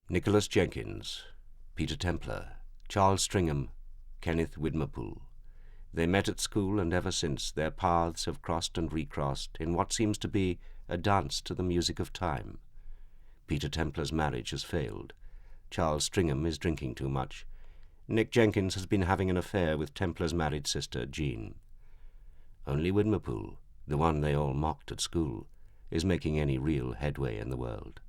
Nicholas Jenkins, Peter Templar, Charles Stringham, Kenneth Widmerpool. They met at school, and ever since their paths have crossed and recrossed in what seems to be a dance to the music of time. Peter Templar's marriage has failed. Charles Stringham is drinking too much. Nick Jenkins has been having an affair with Templar's married sister, Jean. Only Widmerpool, the one they all mocked at school, is making any real headway in the world.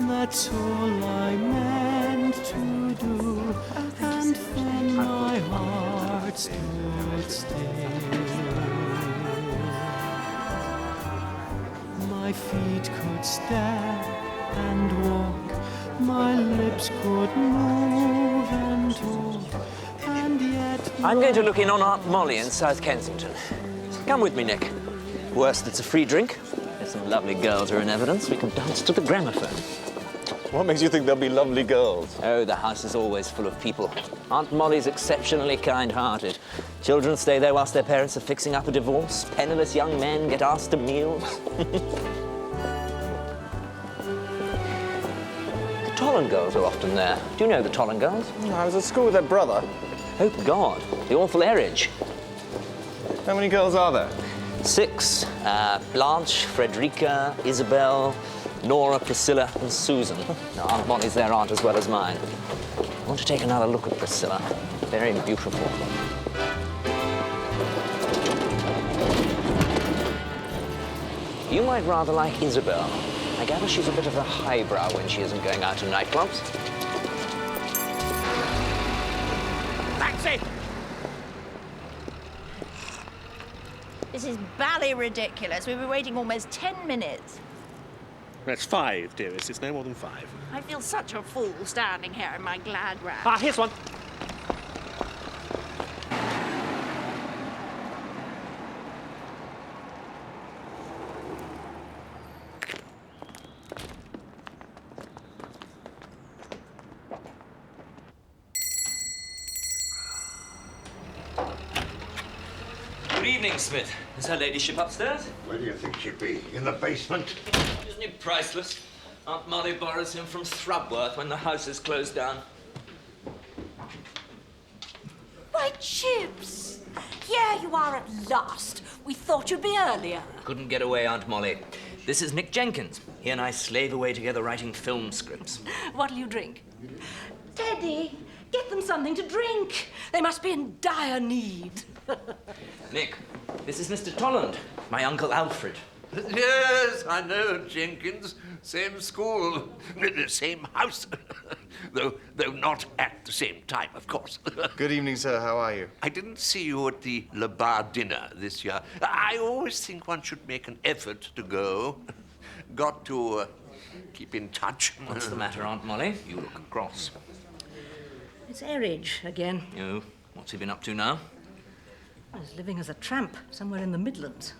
That's all I meant to do, and then my heart stood still. My feet could step and walk, my lips could move and talk, and yet... I'm going to look in on Aunt Molly in South Kensington. Come with me, Nick. Worst, it's a free drink. There's some lovely girls are in evidence. We can dance to the gramophone. What makes you think they'll be lovely girls? Oh, the house is always full of people. Aunt Molly's exceptionally kind-hearted. Children stay there whilst their parents are fixing up a divorce. Penniless young men get asked to meals. The Tolland girls are often there. Do you know the Tolland girls? I was at school with their brother. Oh, God, the awful Erridge. How many girls are there? 6. Blanche, Frederica, Isabel, Nora, Priscilla, and Susan. Now, Aunt Molly's their aunt as well as mine. I want to take another look at Priscilla. Very beautiful. You might rather like Isabel. I gather she's a bit of a highbrow when she isn't going out to nightclubs. Taxi! This is bally ridiculous. We've been waiting almost 10 minutes. That's 5, dearest. It's no more than 5. I feel such a fool standing here in my glad rags. Ah, here's one. Good evening, Smith. Is her ladyship upstairs? Where do you think she'd be? In the basement? Isn't he priceless? Aunt Molly borrows him from Thrubworth when the house is closed down. Why, Chips! Here you are at last. We thought you'd be earlier. Couldn't get away, Aunt Molly. This is Nick Jenkins. He and I slave away together writing film scripts. What'll you drink? Teddy, get them something to drink. They must be in dire need. Nick, this is Mr. Tolland, my Uncle Alfred. Yes, I know, Jenkins. Same school, same house. though not at the same time, of course. Good evening, sir. How are you? I didn't see you at the Le Bar dinner this year. I always think one should make an effort to go. Got to keep in touch. What's the matter, Aunt Molly? You look cross. It's Erridge again. You? What's he been up to now? He's living as a tramp somewhere in the Midlands.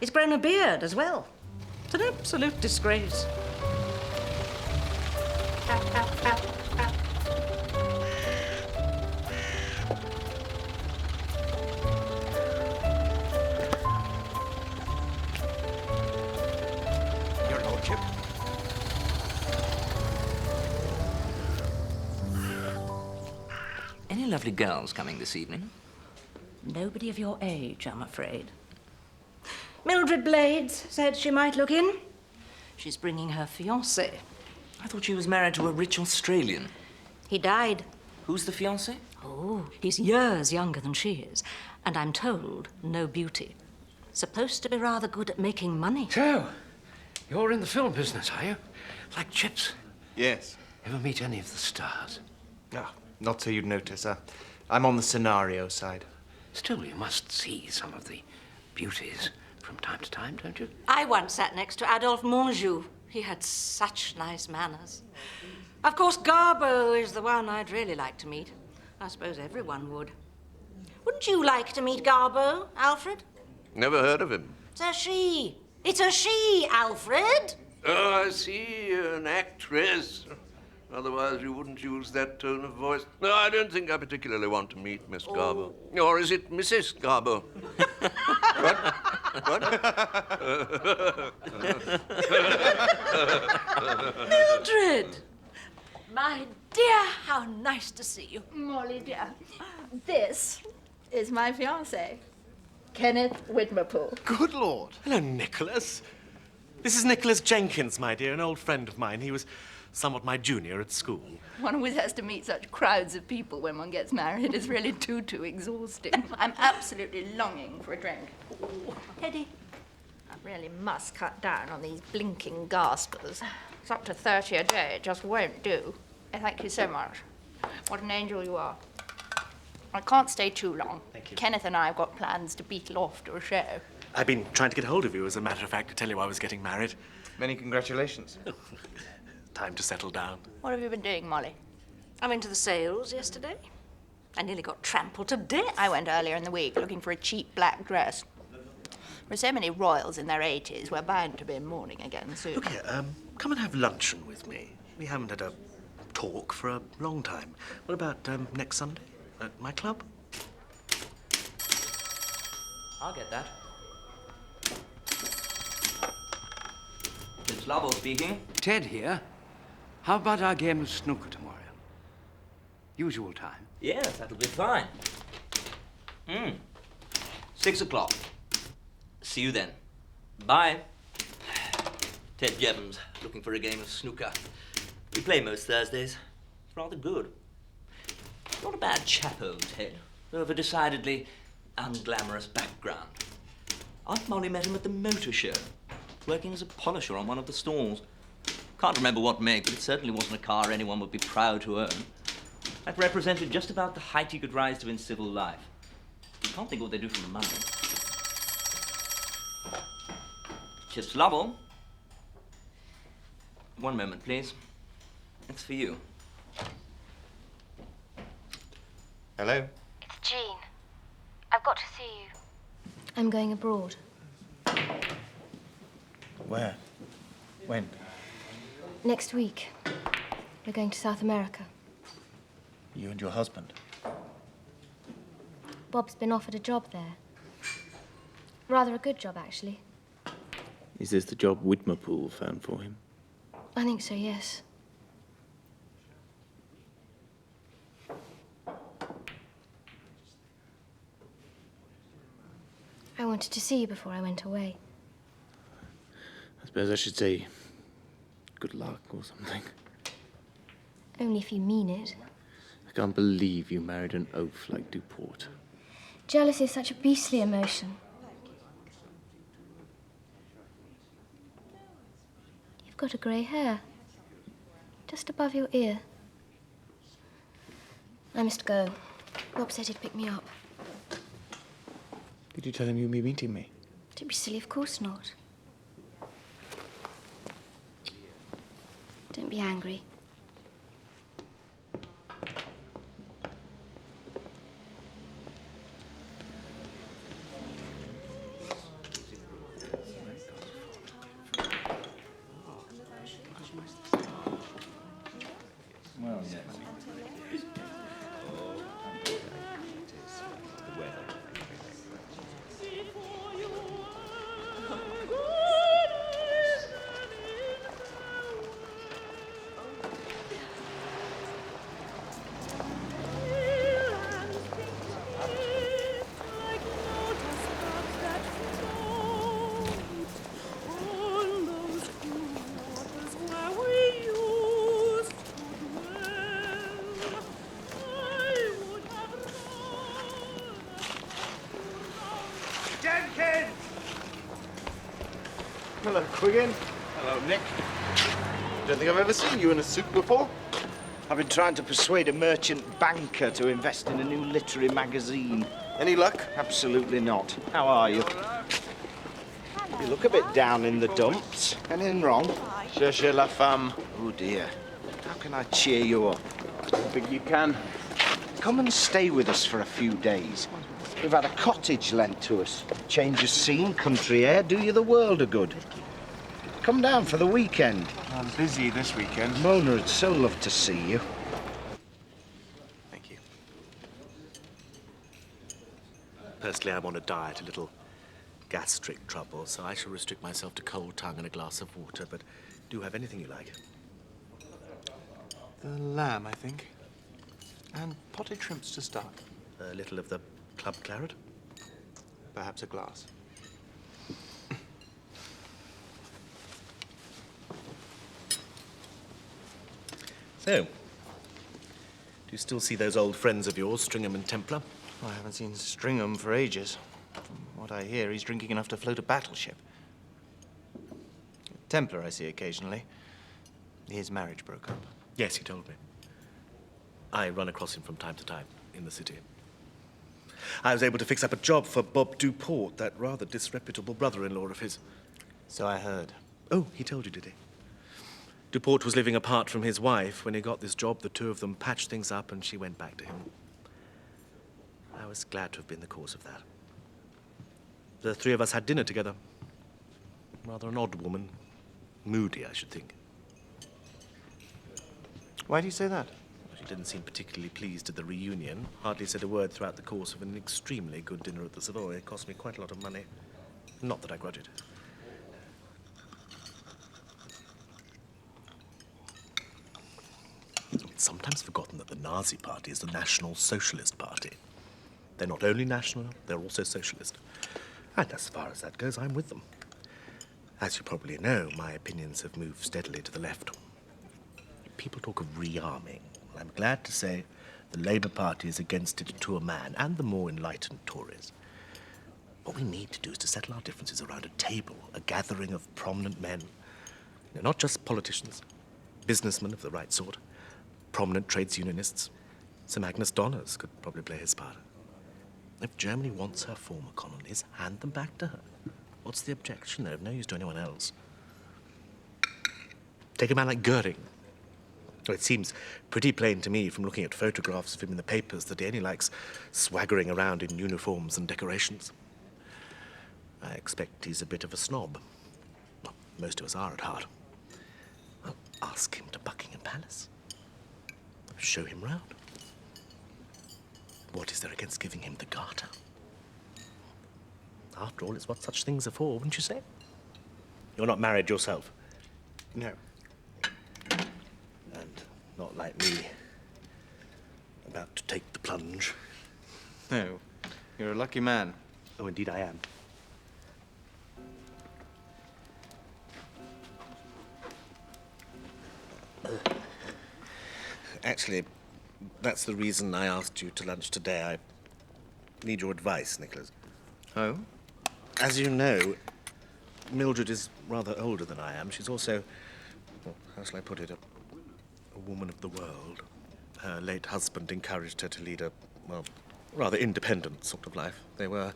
He's grown a beard as well. It's an absolute disgrace. Your Lordship. Any lovely girls coming this evening? Nobody of your age, I'm afraid. Mildred Blades said she might look in. She's bringing her fiancé. I thought she was married to a rich Australian. He died. Who's the fiancé? Oh, he's years younger than she is. And I'm told, no beauty. Supposed to be rather good at making money. So, you're in the film business, are you? Like Chips? Yes. Ever meet any of the stars? Ah, not so you'd notice. I'm on the scenario side. Still, you must see some of the beauties from time to time, don't you? I once sat next to Adolphe Monjou. He had such nice manners. Of course, Garbo is the one I'd really like to meet. I suppose everyone would. Wouldn't you like to meet Garbo, Alfred? Never heard of him. It's a she. It's a she, Alfred. Oh, I see, an actress. Otherwise, you wouldn't use that tone of voice. No, I don't think I particularly want to meet Miss Garbo. Or is it Mrs. Garbo? What? Mildred! My dear, how nice to see you. Molly, dear, this is my fiancé, Kenneth Widmerpool. Good Lord. Hello, Nicholas. This is Nicholas Jenkins, my dear, an old friend of mine. He was somewhat my junior at school. One always has to meet such crowds of people when one gets married. It's really too exhausting. I'm absolutely longing for a drink. Teddy. I really must cut down on these blinking gaspers. It's up to 30 a day. It just won't do. Thank you so much. What an angel you are. I can't stay too long. Thank you. Kenneth and I have got plans to beetle off to a show. I've been trying to get hold of you, as a matter of fact, to tell you I was getting married. Many congratulations. Time to settle down. What have you been doing, Molly? I went to the sales yesterday. I nearly got trampled to death. I went earlier in the week looking for a cheap black dress. There are so many royals in their 80s. We're bound to be in mourning again soon. Look here, come and have luncheon with me. We haven't had a talk for a long time. What about next Sunday at my club? I'll get that. It's Lovell speaking. Ted here. How about our game of snooker tomorrow? Usual time. Yes, that'll be fine. 6 o'clock. See you then. Bye. Ted Jevons, looking for a game of snooker. We play most Thursdays. It's rather good. Not a bad chap, old Ted, though of a decidedly unglamorous background. Aunt Molly met him at the motor show, working as a polisher on one of the stalls. Can't remember what make, but it certainly wasn't a car anyone would be proud to own. That represented just about the height he could rise to in civil life. You can't think what they do for the money. Chips Lovell. One moment, please. It's for you. Hello? It's Jean. I've got to see you. I'm going abroad. Where? When? Next week. We're going to South America. You and your husband? Bob's been offered a job there. Rather a good job, actually. Is this the job Widmerpool found for him? I think so, yes. I wanted to see you before I went away. I suppose I should say good luck or something. Only if you mean it. I can't believe you married an oaf like Duport. Jealousy is such a beastly emotion. You've got a grey hair. Just above your ear. I must go. Rob said he'd pick me up. Did you tell him you'd be meeting me? Don't be silly, of course not. Don't be angry. Hello, Quiggin. Hello, Nick. Don't think I've ever seen you in a suit before. I've been trying to persuade a merchant banker to invest in a new literary magazine. Any luck? Absolutely not. How are you? You look a bit down in the dumps. Anything wrong? Cherchez la femme. Oh dear. How can I cheer you up? I think you can. Come and stay with us for a few days. We've had a cottage lent to us. Change of scene, country air, do you the world a good. Come down for the weekend. I'm busy this weekend. Mona would so love to see you. Thank you. Personally, I'm on a diet, a little gastric trouble, so I shall restrict myself to cold tongue and a glass of water, but do have anything you like. The lamb, I think. And potted shrimps to start. A little of the club claret? Perhaps a glass. So, do you still see those old friends of yours, Stringham and Templar? I haven't seen Stringham for ages. From what I hear, he's drinking enough to float a battleship. Templar I see occasionally. His marriage broke up. Yes, he told me. I run across him from time to time in the city. I was able to fix up a job for Bob Duport, that rather disreputable brother-in-law of his. So I heard. Oh, he told you, did he? Duport was living apart from his wife. When he got this job, the two of them patched things up and she went back to him. I was glad to have been the cause of that. The three of us had dinner together. Rather an odd woman. Moody, I should think. Why do you say that? She didn't seem particularly pleased at the reunion. Hardly said a word throughout the course of an extremely good dinner at the Savoy. It cost me quite a lot of money. Not that I grudge it. It's sometimes forgotten that the Nazi Party is the National Socialist Party. They're not only national, they're also socialist. And as far as that goes, I'm with them. As you probably know, my opinions have moved steadily to the left. People talk of rearming. Well, I'm glad to say the Labour Party is against it to a man, and the more enlightened Tories. What we need to do is to settle our differences around a table, a gathering of prominent men. You know, not just politicians, businessmen of the right sort, prominent trades unionists. Sir Magnus Donners could probably play his part. If Germany wants her former colonies, hand them back to her. What's the objection? They're of no use to anyone else. Take a man like Goering. Well, it seems pretty plain to me from looking at photographs of him in the papers that he only likes swaggering around in uniforms and decorations. I expect he's a bit of a snob. Well, most of us are at heart. I'll ask him to Buckingham Palace. Show him round. What is there against giving him the garter? After all, it's what such things are for, wouldn't you say? You're not married yourself? No. And not like me, about to take the plunge. No. You're a lucky man. Oh, indeed I am. Actually, that's the reason I asked you to lunch today. I need your advice, Nicholas. Oh? As you know, Mildred is rather older than I am. She's also, well, how shall I put it, a woman of the world. Her late husband encouraged her to lead a, well, rather independent sort of life. They were,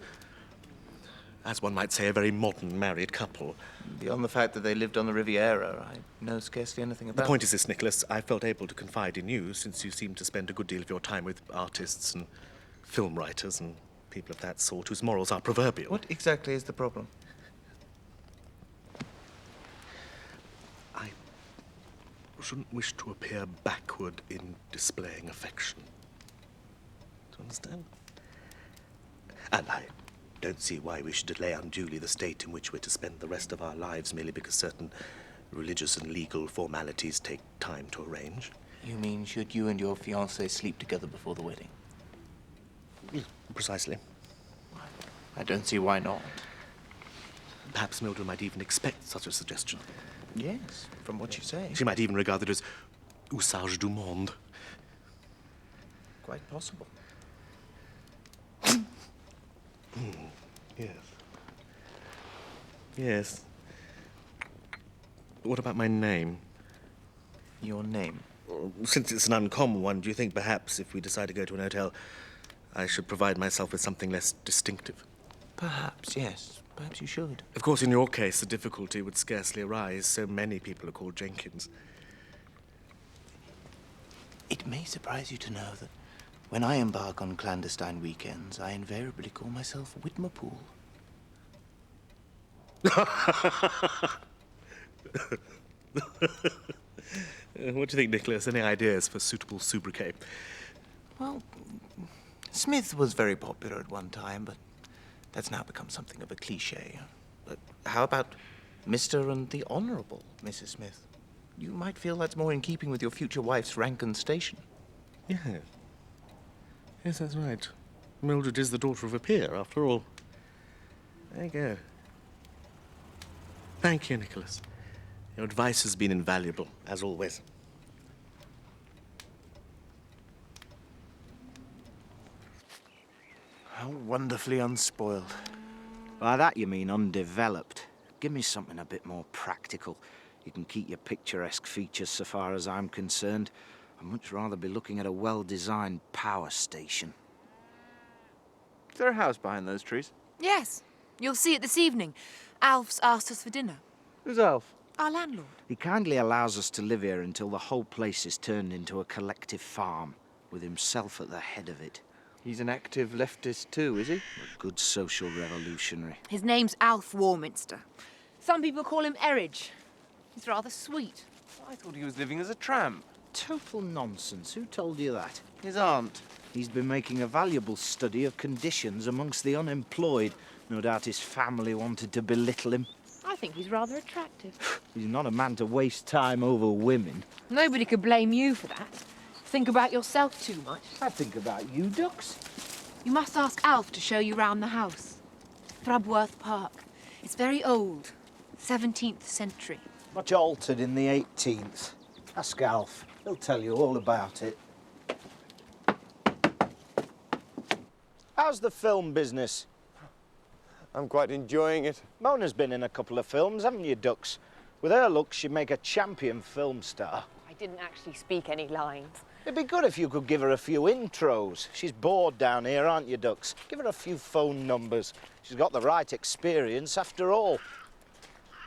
as one might say, a very modern married couple. Beyond the fact that they lived on the Riviera, I know scarcely anything about The point is this, Nicholas. I felt able to confide in you, since you seem to spend a good deal of your time with artists and film writers and people of that sort whose morals are proverbial. What exactly is the problem? I shouldn't wish to appear backward in displaying affection. Do you understand? And I don't see why we should delay unduly the state in which we're to spend the rest of our lives merely because certain religious and legal formalities take time to arrange. You mean, should you and your fiancée sleep together before the wedding? Precisely. I don't see why not. Perhaps Mildred might even expect such a suggestion. Yes, from what you say. She might even regard it as usage du monde. Quite possible. Yes. Yes. What about my name? Your name? Since it's an uncommon one, do you think perhaps if we decide to go to an hotel, I should provide myself with something less distinctive? Perhaps, yes. Perhaps you should. Of course, in your case, the difficulty would scarcely arise. So many people are called Jenkins. It may surprise you to know that when I embark on clandestine weekends, I invariably call myself Whitmerpool. What do you think, Nicholas? Any ideas for suitable sobriquet? Well, Smith was very popular at one time, but that's now become something of a cliché. But how about Mr. and the Honourable Mrs. Smith? You might feel that's more in keeping with your future wife's rank and station. Yeah. Yes, that's right. Mildred is the daughter of a peer, after all. There you go. Thank you, Nicholas. Your advice has been invaluable, as always. How wonderfully unspoiled. By that you mean undeveloped. Give me something a bit more practical. You can keep your picturesque features so far as I'm concerned. I'd much rather be looking at a well-designed power station. Is there a house behind those trees? Yes. You'll see it this evening. Alf's asked us for dinner. Who's Alf? Our landlord. He kindly allows us to live here until the whole place is turned into a collective farm, with himself at the head of it. He's an active leftist too, is he? A good social revolutionary. His name's Alf Warminster. Some people call him Erridge. He's rather sweet. I thought he was living as a tramp. Total nonsense. Who told you that? His aunt. He's been making a valuable study of conditions amongst the unemployed. No doubt his family wanted to belittle him. I think he's rather attractive. He's not a man to waste time over women. Nobody could blame you for that. Think about yourself too much. I think about you, ducks. You must ask Alf to show you round the house. Thrubworth Park. It's very old. 17th century. Much altered in the 18th. Ask Alf. He'll tell you all about it. How's the film business? I'm quite enjoying it. Mona's been in a couple of films, haven't you, ducks? With her looks, she'd make a champion film star. I didn't actually speak any lines. It'd be good if you could give her a few intros. She's bored down here, aren't you, ducks? Give her a few phone numbers. She's got the right experience, after all.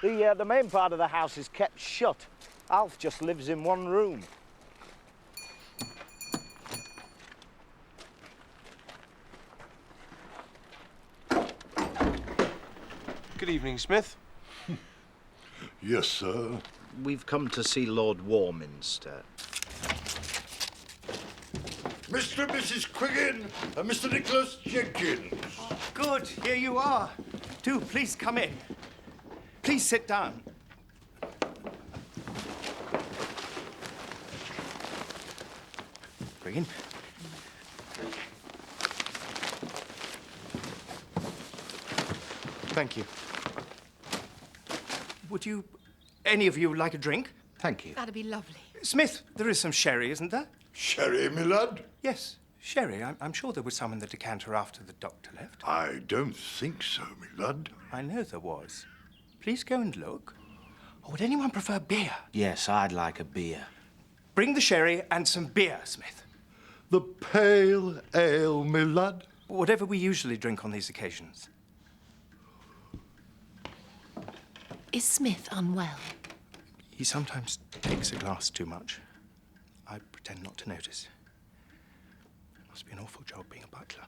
The main part of the house is kept shut. Alf just lives in one room. Good evening, Smith. Yes, sir. We've come to see Lord Warminster. Mr. and Mrs. Quiggin and Mr. Nicholas Jenkins. Oh, good. Here you are. Do please come in. Please sit down. Quiggin. Thank you. Would you, any of you, like a drink? Thank you. That'd be lovely. Smith, there is some sherry, isn't there? Sherry, my lad? Yes, sherry. I'm sure there was some in the decanter after the doctor left. I don't think so, my lad. I know there was. Please go and look. Or would anyone prefer beer? Yes, I'd like a beer. Bring the sherry and some beer, Smith. The pale ale, my lad. Whatever we usually drink on these occasions. Is Smith unwell? He sometimes takes a glass too much. I pretend not to notice. Must be an awful job being a butler.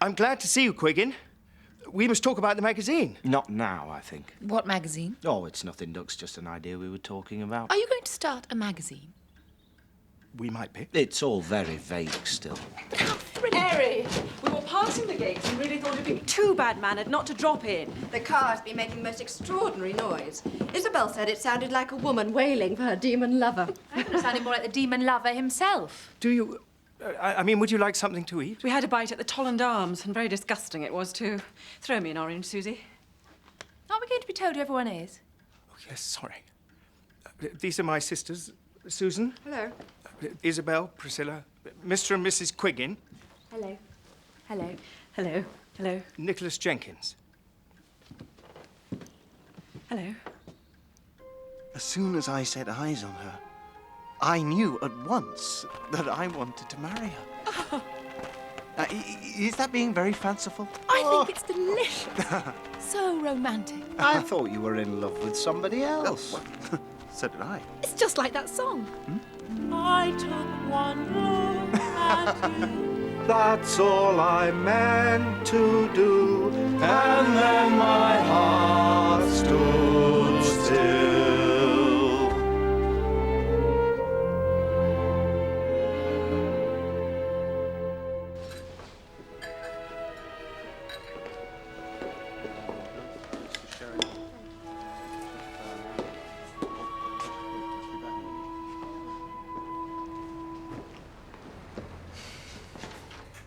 I'm glad to see you, Quiggin. We must talk about the magazine. Not now, I think. What magazine? Oh, it's nothing, ducks, just an idea we were talking about. Are you going to start a magazine? We might be. It's all very vague still. Harry, we were passing the gates and really thought it'd be too bad-mannered not to drop in. The car's been making the most extraordinary noise. Isabel said it sounded like a woman wailing for her demon lover. I think it sounded more like the demon lover himself. Do you... I mean, would you like something to eat? We had a bite at the Tolland Arms, and very disgusting it was, too. Throw me an orange, Susie. Aren't we going to be told who everyone is? Oh, yes, sorry. These are my sisters, Susan. Hello. Isabel, Priscilla, Mr. and Mrs. Quiggin. Hello. Hello. Hello. Hello. Nicholas Jenkins. Hello. As soon as I set eyes on her, I knew at once that I wanted to marry her. Is that being very fanciful? I think it's delicious. So romantic. I thought you were in love with somebody else. So did I. It's just like that song. I took one look at you. That's all I meant to do, and then my heart stood still.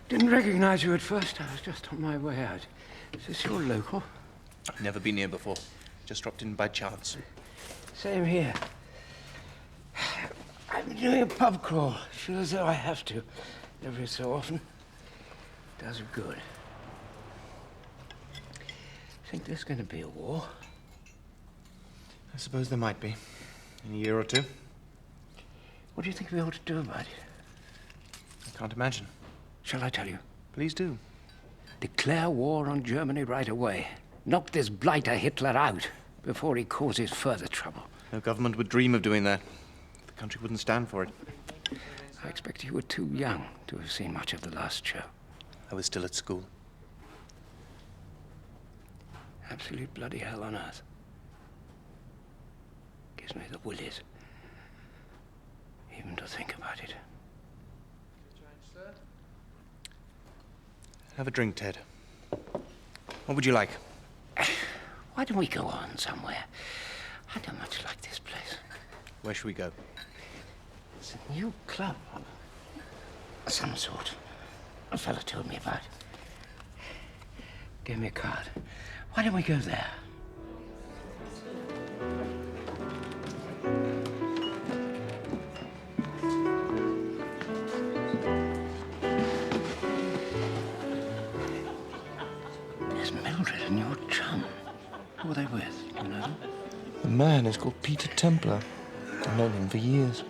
Didn't recognize you at first. I was just on my way out. Is this your local? I've never been here before. Just dropped in by chance. Same here. I'm doing a pub crawl. Feel as though I have to every so often. Does it good. Think there's going to be a war? I suppose there might be. In a year or two. What do you think we ought to do about it? I can't imagine. Shall I tell you? Please do. Declare war on Germany right away. Knock this blighter Hitler out before he causes further trouble. No government would dream of doing that. The country wouldn't stand for it. I expect you were too young to have seen much of the last show. I was still at school. Absolute bloody hell on earth. Gives me the willies. Even to think about it. Have a drink, Ted. What would you like? Why don't we go on somewhere? I don't much like this place. Where should we go? It's a new club of some sort. A fella told me about. Gave me a card. Why don't we go there? There's Mildred and your chum. Who are they with? Do you know them? The man is called Peter Templar. I've known him for years.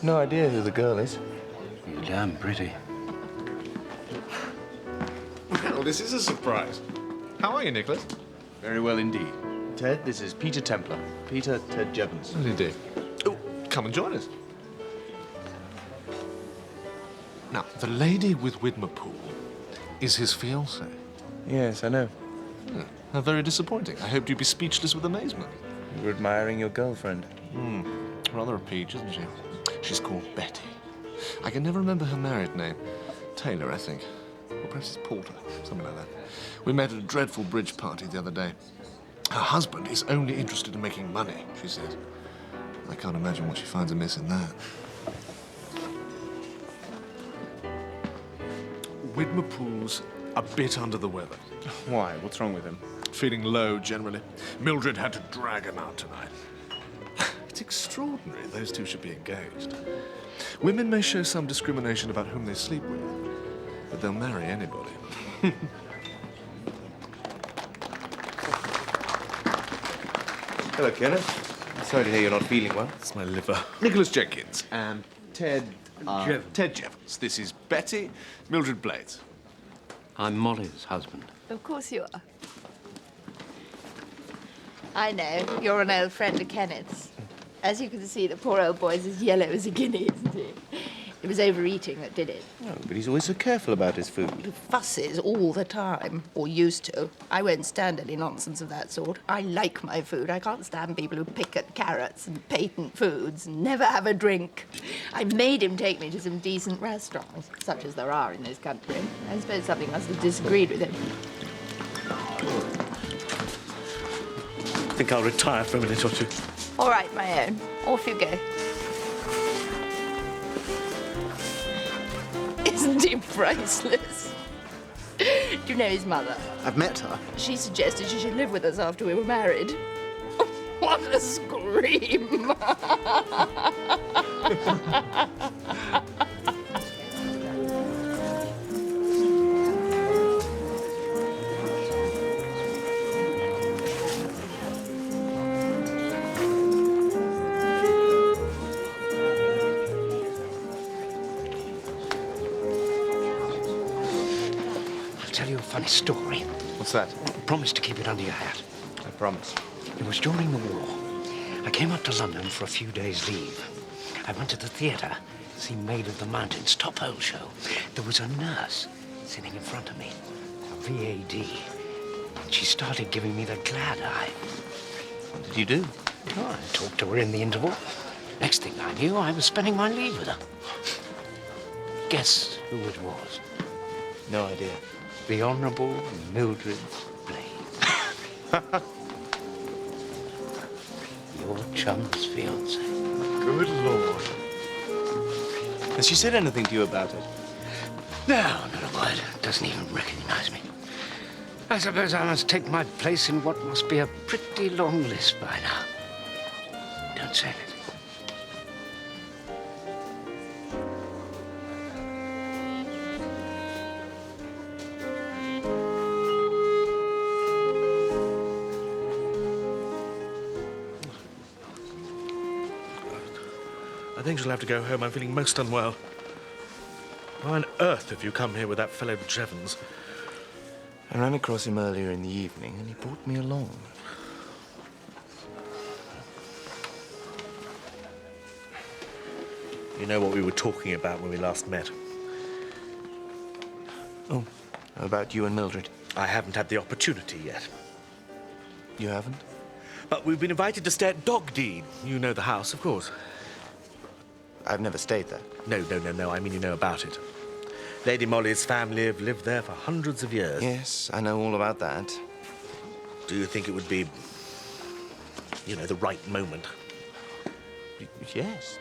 No idea who the girl is. You're damn pretty. Well, this is a surprise. How are you, Nicholas? Very well indeed. Ted, this is Peter Templar. Peter Ted Jevons. How do you do? Oh, come and join us. Now, the lady with Widmerpool is his fiancée. Yes, I know. How very disappointing. I hoped you'd be speechless with amazement. You were admiring your girlfriend. Rather a peach, isn't she? She's called Betty. I can never remember her married name. Taylor, I think. Or perhaps it's Porter, something like that. We met at a dreadful bridge party the other day. Her husband is only interested in making money, she says. I can't imagine what she finds amiss in that. Widmerpool's a bit under the weather. Why? What's wrong with him? Feeling low, generally. Mildred had to drag him out tonight. It's extraordinary those two should be engaged. Women may show some discrimination about whom they sleep with, but they'll marry anybody. Hello, Kenneth. Sorry to hear you're not feeling well. It's my liver. Nicholas Jenkins and Ted Jevons. This is Betty, Mildred Blades. I'm Molly's husband. Of course you are. I know. You're an old friend of Kenneth's. As you can see, the poor old boy's as yellow as a guinea, isn't he? It was overeating that did it. Oh, but he's always so careful about his food. He fusses all the time, or used to. I won't stand any nonsense of that sort. I like my food. I can't stand people who pick at carrots and patent foods and never have a drink. I made him take me to some decent restaurants, such as there are in this country. I suppose something must have disagreed with him. I think I'll retire for a minute or two. All right, my own. Off you go. Isn't he priceless? Do you know his mother? I've met her. She suggested she should live with us after we were married. What a scream! tell you a funny story. What's that? Promise to keep it under your hat. I promise. It was during the war. I came up to London for a few days' leave. I went to the theatre, see Maid of the Mountains, top hole show. There was a nurse sitting in front of me, a VAD. She started giving me the glad eye. What did you do? Oh, I talked to her in the interval. Next thing I knew, I was spending my leave with her. Guess who it was? No idea. The Honourable Mildred Blaine. Your chum's fiancée. Good Lord. Has she said anything to you about it? No, not a word. Doesn't even recognize me. I suppose I must take my place in what must be a pretty long list by now. Don't say anything. I think she'll have to go home. I'm feeling most unwell. Why on earth have you come here with that fellow Jevons? I ran across him earlier in the evening and he brought me along. You know what we were talking about when we last met? Oh, about you and Mildred? I haven't had the opportunity yet. You haven't? But we've been invited to stay at Dogdean. You know the house, of course. I've never stayed there. No. I mean, you know about it. Lady Molly's family have lived there for hundreds of years. Yes, I know all about that. Do you think it would be, you know, the right moment? Yes.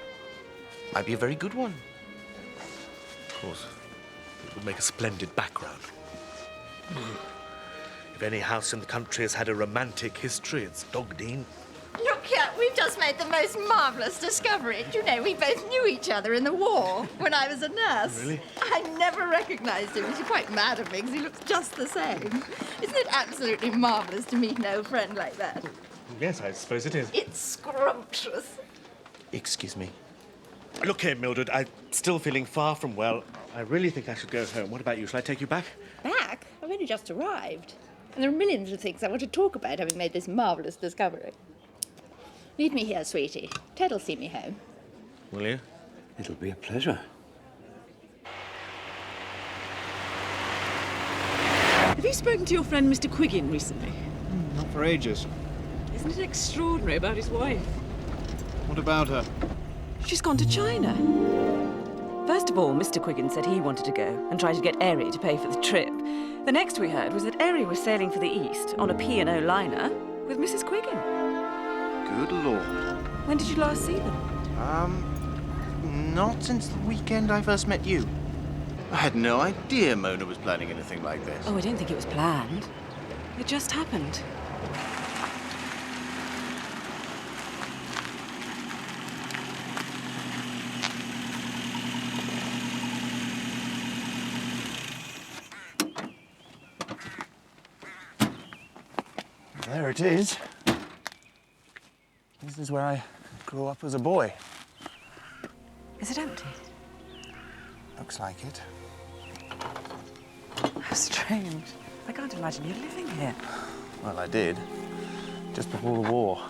Might be a very good one. Of course. It would make a splendid background. If any house in the country has had a romantic history, it's Dogdean. Look here, we've just made the most marvellous discovery. Do you know, we both knew each other in the war when I was a nurse. Really? I never recognised him. She's quite mad at me because he looks just the same. Isn't it absolutely marvellous to meet an old friend like that? Yes, I suppose it is. It's scrumptious. Excuse me. Look here, Mildred, I'm still feeling far from well. I really think I should go home. What about you? Shall I take you back? Back? I've only just arrived. And there are millions of things I want to talk about having made this marvellous discovery. Leave me here, sweetie. Ted'll see me home. Will you? It'll be a pleasure. Have you spoken to your friend Mr. Quiggin recently? Not for ages. Isn't it extraordinary about his wife? What about her? She's gone to China. First of all, Mr. Quiggin said he wanted to go and try to get Airy to pay for the trip. The next we heard was that Airy was sailing for the East on a P&O liner with Mrs. Quiggin. Good Lord. When did you last see them? Not since the weekend I first met you. I had no idea Mona was planning anything like this. Oh, I don't think it was planned. It just happened. There it is. This is where I grew up as a boy. Is it empty? Looks like it. How strange. I can't imagine you living here. Well, I did. Just before the war.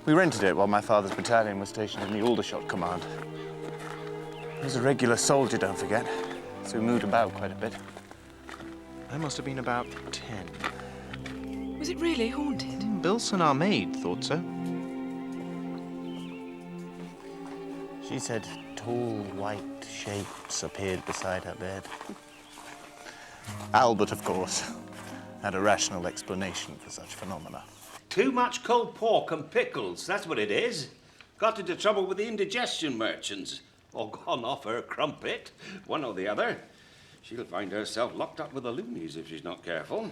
We rented it while my father's battalion was stationed in the Aldershot Command. He was a regular soldier, don't forget. So we moved about quite a bit. I must have been about 10. Was it really haunted? Bilson, our maid, thought so. She said tall, white shapes appeared beside her bed. Albert, of course, had a rational explanation for such phenomena. Too much cold pork and pickles, that's what it is. Got into trouble with the indigestion merchants. Or gone off her crumpet, one or the other. She'll find herself locked up with the loonies if she's not careful.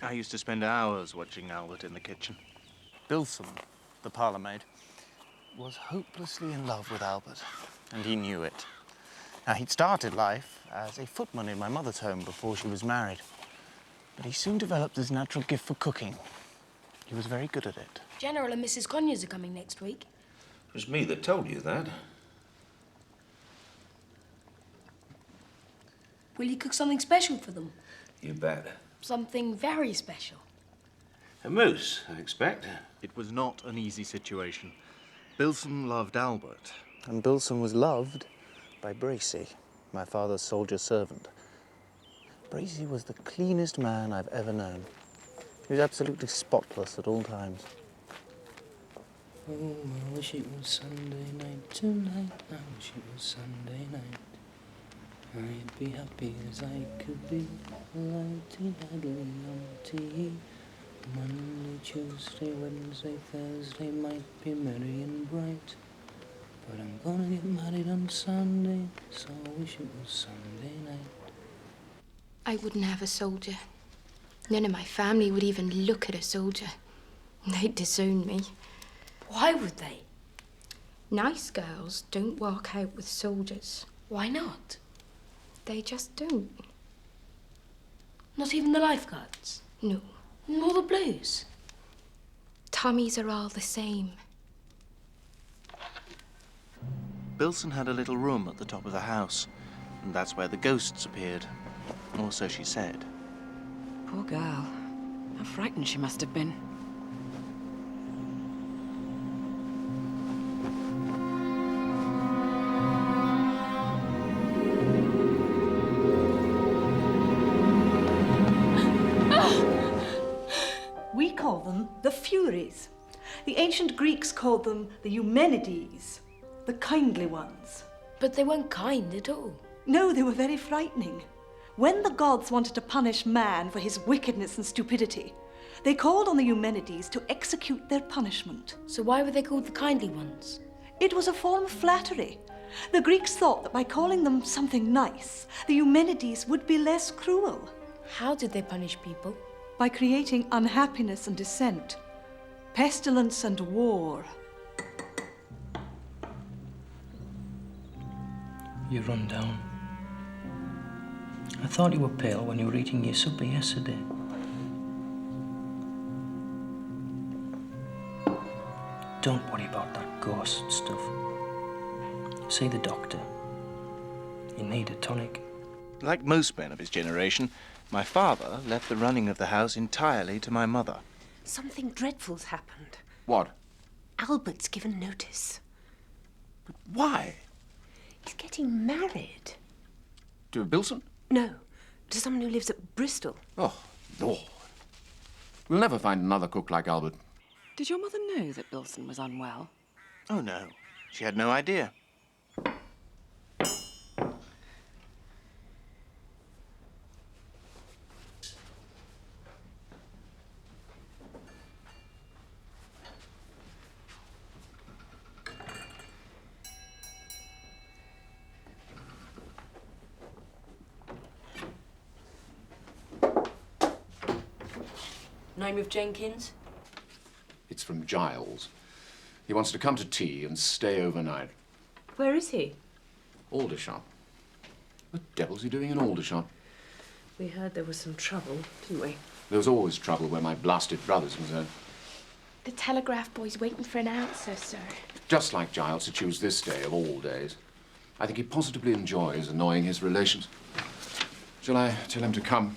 I used to spend hours watching Albert in the kitchen. Bilson, the parlour maid, was hopelessly in love with Albert, and he knew it. Now, he'd started life as a footman in my mother's home before she was married, but he soon developed his natural gift for cooking. He was very good at it. General and Mrs. Conyers are coming next week. It was me that told you that. Will you cook something special for them? You bet. Something very special. A moose, I expect. It was not an easy situation. Bilson loved Albert, and Bilson was loved by Bracy, my father's soldier servant. Bracy was the cleanest man I've ever known. He was absolutely spotless at all times. Oh, I wish it was Sunday night tonight. I wish it was Sunday night. I'd be happy as I could be. Lighty, idly on tea. Monday, Tuesday, Wednesday, Thursday might be merry and bright. But I'm gonna get married on Sunday, so I wish it was Sunday night. I wouldn't have a soldier. None of my family would even look at a soldier. They'd disown me. Why would they? Nice girls don't walk out with soldiers. Why not? They just don't. Not even the lifeguards? No. Nor the blues? Tommies are all the same. Bilson had a little room at the top of the house, and that's where the ghosts appeared. Or so she said. Poor girl. How frightened she must have been. We call them the Furies. The ancient Greeks called them the Eumenides, the kindly ones. But they weren't kind at all. No, they were very frightening. When the gods wanted to punish man for his wickedness and stupidity, they called on the Eumenides to execute their punishment. So why were they called the kindly ones? It was a form of flattery. The Greeks thought that by calling them something nice, the Eumenides would be less cruel. How did they punish people? By creating unhappiness and dissent, pestilence and war. You run down. I thought you were pale when you were eating your supper yesterday. Don't worry about that ghost stuff. See the doctor. You need a tonic. Like most men of his generation, my father left the running of the house entirely to my mother. Something dreadful's happened. What? Albert's given notice. But why? He's getting married. To Bilson? No, to someone who lives at Bristol. Oh, Lord. We'll never find another cook like Albert. Did your mother know that Bilson was unwell? Oh, no. She had no idea. Name of Jenkins? It's from Giles. He wants to come to tea and stay overnight. Where is he? Aldershot. What the devil's he doing in Aldershot? We heard there was some trouble, didn't we? There was always trouble where my blasted brother's concerned. The telegraph boy's waiting for an answer, sir. Just like Giles to choose this day of all days. I think he positively enjoys annoying his relations. Shall I tell him to come?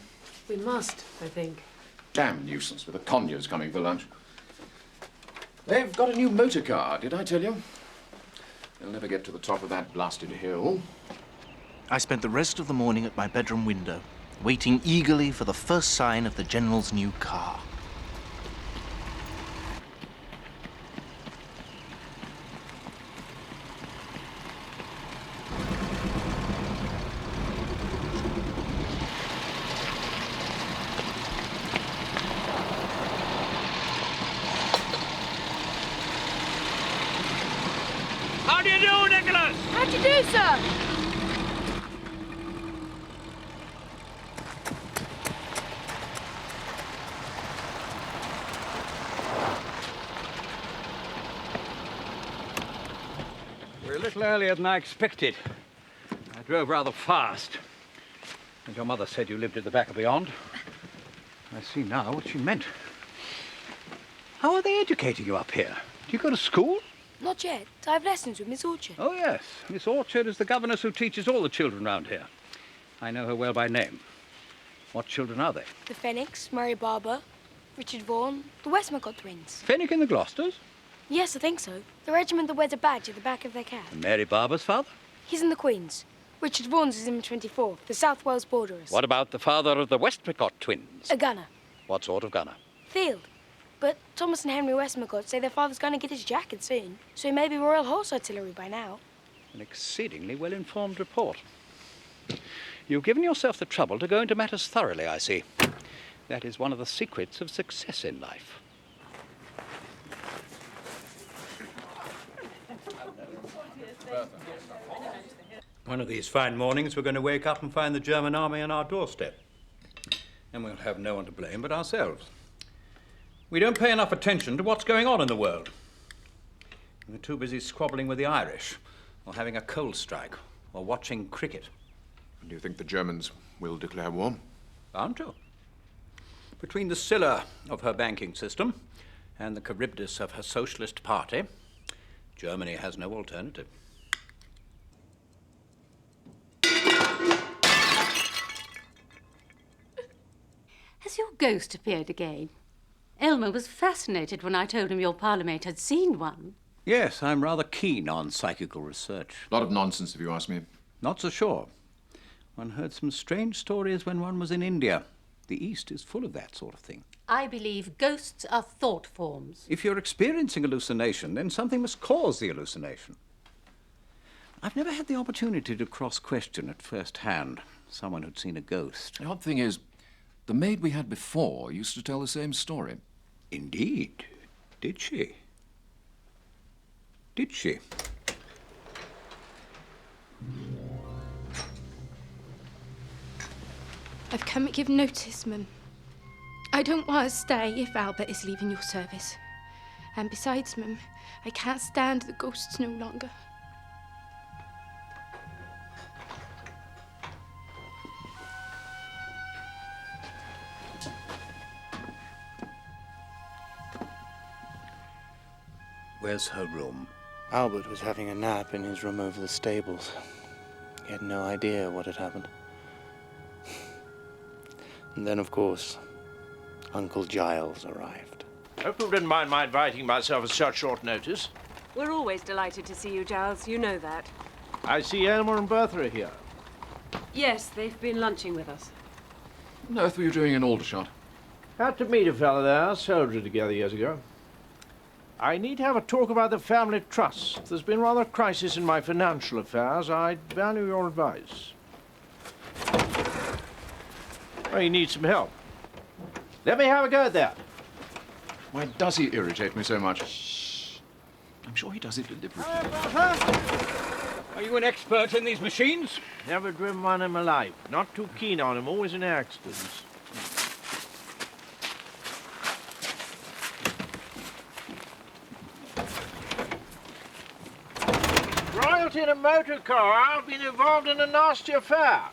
We must, I think. Damn nuisance with the Conyers coming for lunch. They've got a new motor car, did I tell you? They'll never get to the top of that blasted hill. I spent the rest of the morning at my bedroom window, waiting eagerly for the first sign of the General's new car. How do you do, Nicholas? How do you do, sir? We're a little earlier than I expected. I drove rather fast. And your mother said you lived at the back of beyond. I see now what she meant. How are they educating you up here? Do you go to school? Not yet. I have lessons with Miss Orchard. Oh, yes. Miss Orchard is the governess who teaches all the children round here. I know her well by name. What children are they? The Fenwicks, Mary Barber, Richard Vaughan, the Westmacott twins. Fenwick and the Gloucesters? Yes, I think so. The regiment that wears a badge at the back of their cap. And Mary Barber's father? He's in the Queen's. Richard Vaughan's is in the 24th, the South Wales Borderers. What about the father of the Westmacott twins? A gunner. What sort of gunner? Field. But Thomas and Henry Westmacott say their father's going to get his jacket soon, so he may be Royal Horse Artillery by now. An exceedingly well-informed report. You've given yourself the trouble to go into matters thoroughly, I see. That is one of the secrets of success in life. One of these fine mornings, we're going to wake up and find the German army on our doorstep. And we'll have no one to blame but ourselves. We don't pay enough attention to what's going on in the world. We're too busy squabbling with the Irish, or having a coal strike, or watching cricket. Do you think the Germans will declare war? Bound to. Between the Scylla of her banking system and the Charybdis of her socialist party, Germany has no alternative. Has your ghost appeared again? Elmer was fascinated when I told him your parlourmate had seen one. Yes, I'm rather keen on psychical research. A lot of nonsense, if you ask me. Not so sure. One heard some strange stories when one was in India. The East is full of that sort of thing. I believe ghosts are thought forms. If you're experiencing hallucination, then something must cause the hallucination. I've never had the opportunity to cross-question at first hand someone who'd seen a ghost. The odd thing is, the maid we had before used to tell the same story. Indeed. Did she? Did she? I've come to give notice, Mum. I don't want to stay if Albert is leaving your service. And besides, Mum, I can't stand the ghosts no longer. Where's her room? Albert was having a nap in his room over the stables. He had no idea what had happened. And then, of course, Uncle Giles arrived. Hope you didn't mind my inviting myself at such short notice. We're always delighted to see you, Giles. You know that. I see Elmer and Bertha are here. Yes, they've been lunching with us. What on earth were you doing in Aldershot? Had to meet a fellow there, soldiered together years ago. I need to have a talk about the family trust. There's been rather a crisis in my financial affairs. I'd value your advice. Oh, you need some help. Let me have a go at that. Why does he irritate me so much? Shh. I'm sure he does it deliberately. Are you an expert in these machines? Never driven one in my life. Not too keen on him, always in accidents. Royalty in a motor car. I've been involved in a nasty affair.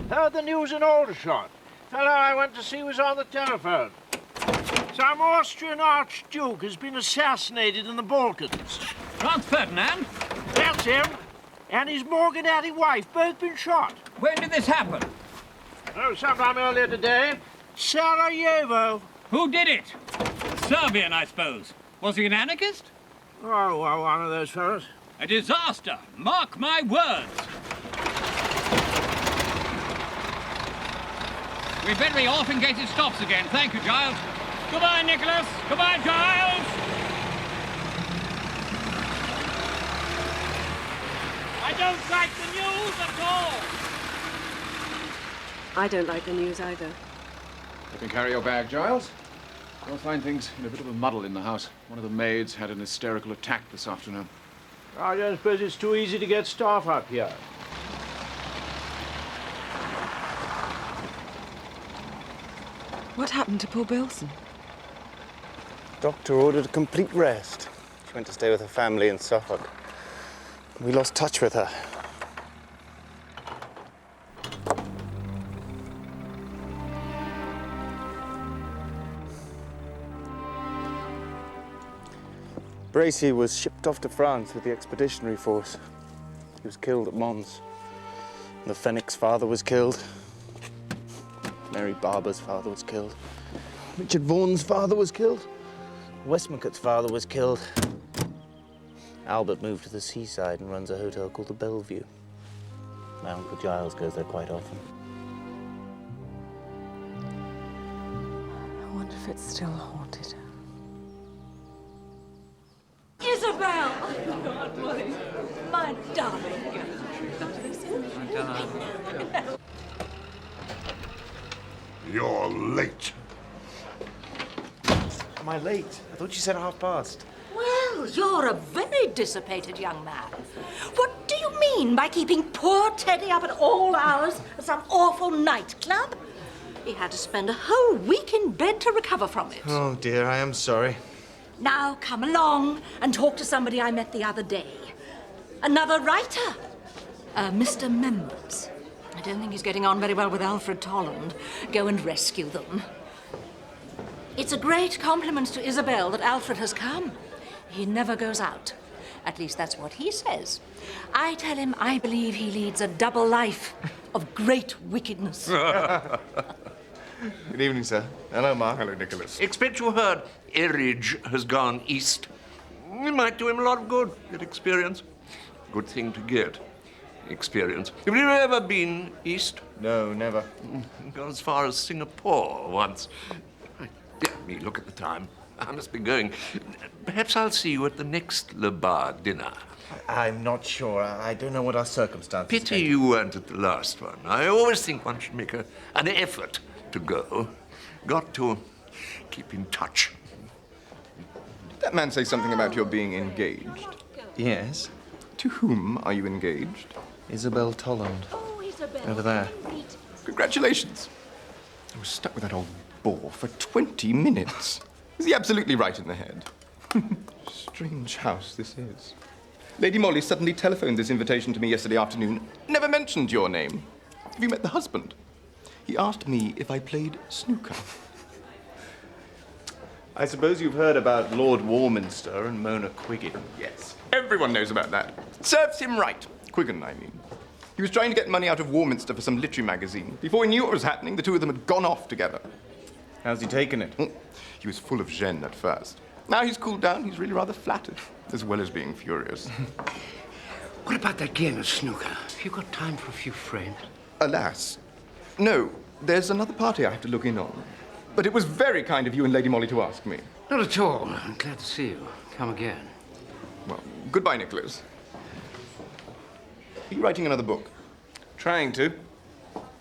Heard the news in Aldershot. Fellow I went to see was on the telephone. Some Austrian Archduke has been assassinated in the Balkans. Franz Ferdinand? That's him. And his Morganati wife, both been shot. When did this happen? Oh, sometime earlier today. Sarajevo. Who did it? Serbian, I suppose. Was he an anarchist? Oh, well, one of those fellows. A disaster. Mark my words. We'd better be off in case it stops again. Thank you, Giles. Goodbye, Nicholas. Goodbye, Giles. I don't like the news at all. I don't like the news either. You can carry your bag, Giles. You'll find things in a bit of a muddle in the house. One of the maids had an hysterical attack this afternoon. I don't suppose it's too easy to get staff up here. What happened to poor Bilson? Doctor ordered a complete rest. She went to stay with her family in Suffolk. We lost touch with her. Bracy was shipped off to France with the expeditionary force. He was killed at Mons. The Fenwick's father was killed. Mary Barber's father was killed. Richard Vaughan's father was killed. Westmacott's father was killed. Albert moved to the seaside and runs a hotel called the Bellevue. My Uncle Giles goes there quite often. I wonder if it's still haunted. Isabel! Oh, God, Molly. My darling girl. You're late. Am I late? I thought you said past. Well, you're a very dissipated young man. What do you mean by keeping poor Teddy up at all hours at some awful nightclub? He had to spend a whole week in bed to recover from it. Oh, dear, I am sorry. Now come along and talk to somebody I met the other day. Another writer. Mr. Members. I don't think he's getting on very well with Alfred Tolland. Go and rescue them. It's a great compliment to Isabel that Alfred has come. He never goes out. At least that's what he says. I tell him I believe he leads a double life of great wickedness. Good evening, sir. Hello, Mark. Hello, Nicholas. Expect you heard Erridge has gone east. It might do him a lot of good. Get experience. Good thing to get. Experience. Have you ever been east? No, never. Gone as far as Singapore once. Dear me, look at the time. I must be going. Perhaps I'll see you at the next Le Bar dinner. I'm not sure. I don't know what our circumstances. Pity you weren't at the last one. I always think one should make an effort to go. Got to keep in touch. Did that man say something about your being engaged? Yes. To whom are you engaged? Isabel Tolland. Oh, Isabel. Over there. Congratulations. I was stuck with that old bore for 20 minutes. Is he absolutely right in the head? Strange house this is. Lady Molly suddenly telephoned this invitation to me yesterday afternoon. Never mentioned your name. Have you met the husband? He asked me if I played snooker. I suppose you've heard about Lord Warminster and Mona Quiggin. Yes, everyone knows about that. Serves him right. Quiggin, I mean. He was trying to get money out of Warminster for some literary magazine. Before he knew what was happening, the two of them had gone off together. How's he taken it? He was full of gêne at first. Now he's cooled down, he's really rather flattered, as well as being furious. What about that game of snooker? Have you got time for a few frames? Alas, no. There's another party I have to look in on. But it was very kind of you and Lady Molly to ask me. Not at all. I'm glad to see you. Come again. Well, goodbye, Nicholas. Are you writing another book? Trying to.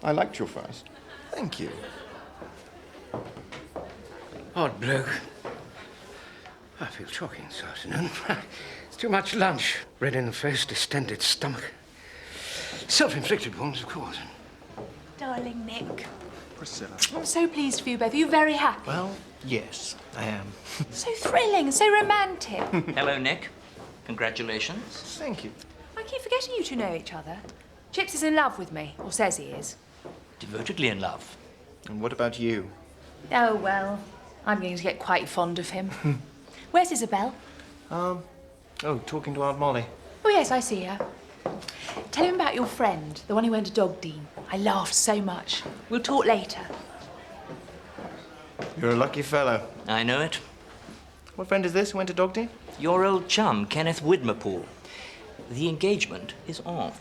I liked your first. Thank you. Odd bloke. I feel shocking this afternoon. It's too much lunch. Red in the face, distended stomach. Self-inflicted wounds, of course. Darling Nick. Priscilla. I'm so pleased for you both. Are you very happy? Well, yes, I am. So thrilling, so romantic. Hello, Nick. Congratulations. Thank you. I keep forgetting you two know each other. Chips is in love with me, or says he is. Devotedly in love. And what about you? Oh, well, I'm going to get quite fond of him. Where's Isabel? Talking to Aunt Molly. Oh, yes, I see her. Tell him about your friend, the one who went to Dogdean. I laughed so much. We'll talk later. You're a lucky fellow. I know it. What friend is this who went to Dogdean? Your old chum, Kenneth Widmerpool. The engagement is off.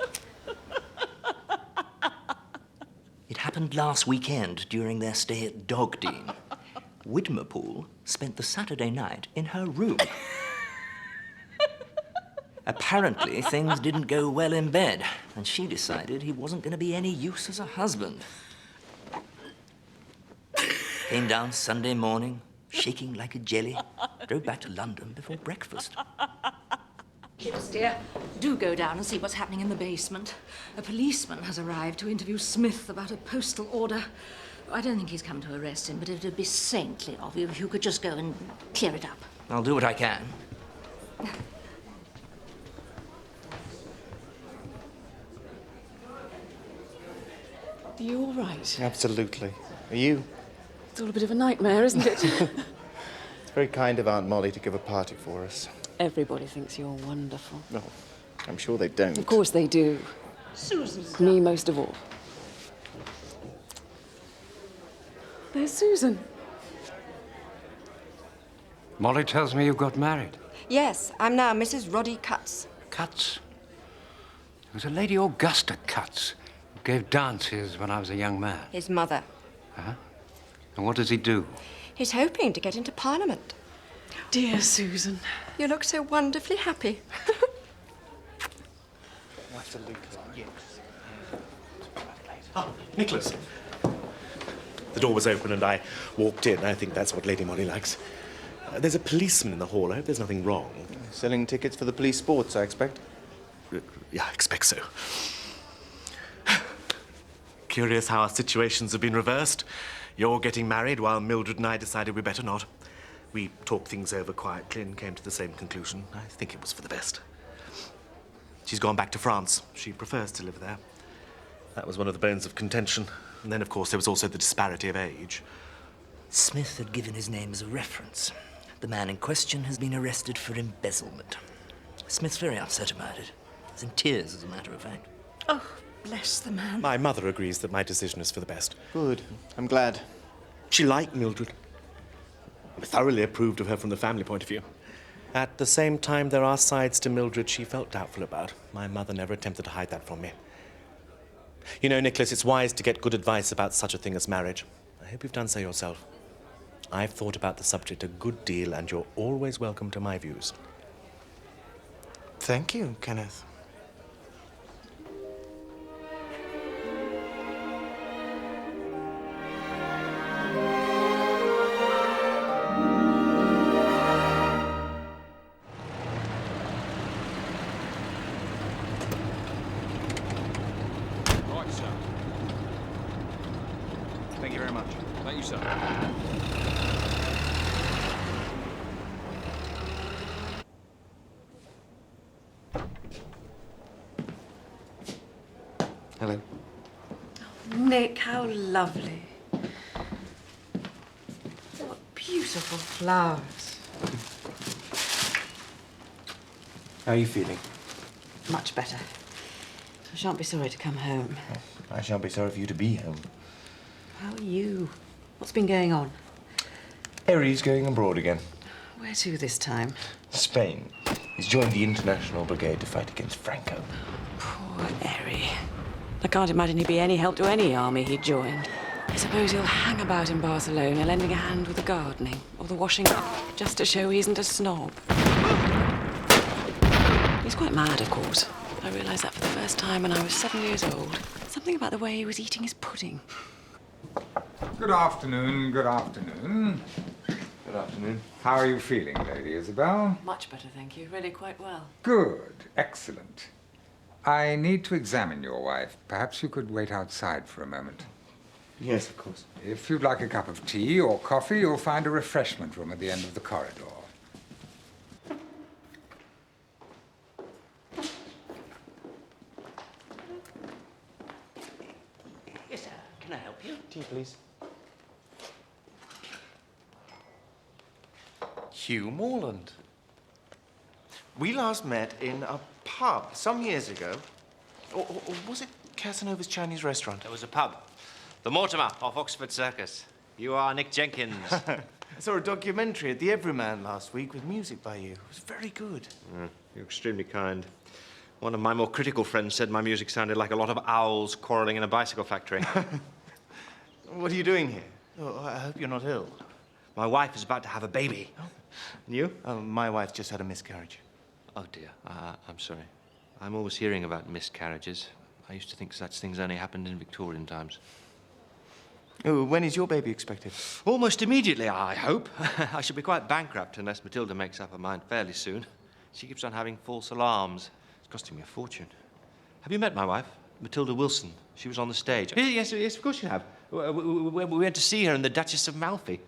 It happened last weekend during their stay at Dogdean. Widmerpool spent the Saturday night in her room. Apparently, things didn't go well in bed, and she decided he wasn't going to be any use as a husband. Came down Sunday morning, shaking like a jelly, drove back to London before breakfast. Yes, dear. Do go down and see what's happening in the basement. A policeman has arrived to interview Smith about a postal order. I don't think he's come to arrest him, but it would be saintly of you if you could just go and clear it up. I'll do what I can. Are you all right? Absolutely. Are you? It's all a bit of a nightmare, isn't it? It's very kind of Aunt Molly to give a party for us. Everybody thinks you're wonderful. Well, I'm sure they don't. Of course they do. Susan. Me most of all. There's Susan. Molly tells me you got married. Yes, I'm now Mrs. Roddy Cutts. Cutts? It was a Lady Augusta Cutts who gave dances when I was a young man. His mother. Huh? And what does he do? He's hoping to get into Parliament. Dear Susan. You look so wonderfully happy. Ah, Nicholas. The door was open and I walked in. I think that's what Lady Molly likes. There's a policeman in the hall. I hope there's nothing wrong. Selling tickets for the police sports, I expect. Yeah, I expect so. Curious how our situations have been reversed. You're getting married while Mildred and I decided we better not. We talked things over quietly and came to the same conclusion. I think it was for the best. She's gone back to France. She prefers to live there. That was one of the bones of contention. And then, of course, there was also the disparity of age. Smith had given his name as a reference. The man in question has been arrested for embezzlement. Smith's very upset about it. He's in tears, as a matter of fact. Oh, bless the man. My mother agrees that my decision is for the best. Good. I'm glad. She liked Mildred. I thoroughly approved of her from the family point of view. At the same time, there are sides to Mildred she felt doubtful about. My mother never attempted to hide that from me. You know, Nicholas, it's wise to get good advice about such a thing as marriage. I hope you've done so yourself. I've thought about the subject a good deal, and you're always welcome to my views. Thank you, Kenneth. Right, sir. Thank you very much. Thank you, sir. Hello. Nick, how lovely. What beautiful flowers. How are you feeling? Much better. I shan't be sorry to come home. I shan't be sorry for you to be home. How are you? What's been going on? Harry's going abroad again. Where to this time? Spain. He's joined the International Brigade to fight against Franco. Poor Harry. I can't imagine he'd be any help to any army he'd joined. I suppose he'll hang about in Barcelona, lending a hand with the gardening or the washing up, just to show he isn't a snob. He's quite mad, of course. I realised that for the first time when I was 7 years old. Something about the way he was eating his pudding. Good afternoon, good afternoon. Good afternoon. How are you feeling, Lady Isabel? Much better, thank you. Really quite well. Good, excellent. I need to examine your wife. Perhaps you could wait outside for a moment. Yes, of course. If you'd like a cup of tea or coffee, you'll find a refreshment room at the end of the corridor. Yes, sir. Can I help you? Tea, please. Hugh Morland. We last met in a pub some years ago. Or was it Casanova's Chinese restaurant? It was a pub. The Mortimer off Oxford Circus. You are Nick Jenkins. I saw a documentary at the Everyman last week with music by you. It was very good. You're extremely kind. One of my more critical friends said my music sounded like a lot of owls quarrelling in a bicycle factory. What are you doing here? Oh, I hope you're not ill. My wife is about to have a baby. And you? My wife just had a miscarriage. Oh, dear. I'm sorry. I'm always hearing about miscarriages. I used to think such things only happened in Victorian times. Oh, when is your baby expected? Almost immediately, I hope. I shall be quite bankrupt unless Matilda makes up her mind fairly soon. She keeps on having false alarms. It's costing me a fortune. Have you met my wife? Matilda Wilson. She was on the stage. Yes, of course you have. We went to see her in The Duchess of Malfi.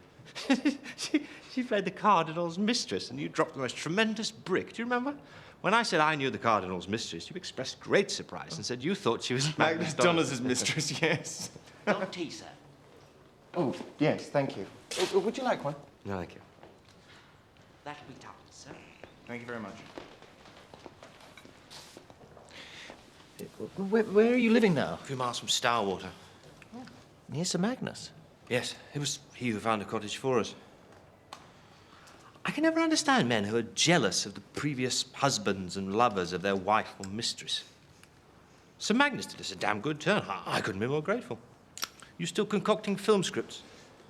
She played the Cardinal's mistress, and you dropped the most tremendous brick. Do you remember? When I said I knew the Cardinal's mistress, you expressed great surprise and said you thought she was MacDonald's mistress, yes. Not tea, sir. Oh, yes, thank you. Would you like one? No, thank you. That'll be tough, sir. Thank you very much. Where are you living now? A few miles from Starwater. Near Sir Magnus. Yes, it was he who found a cottage for us. I can never understand men who are jealous of the previous husbands and lovers of their wife or mistress. Sir Magnus did us a damn good turn. I couldn't be more grateful. You still concocting film scripts?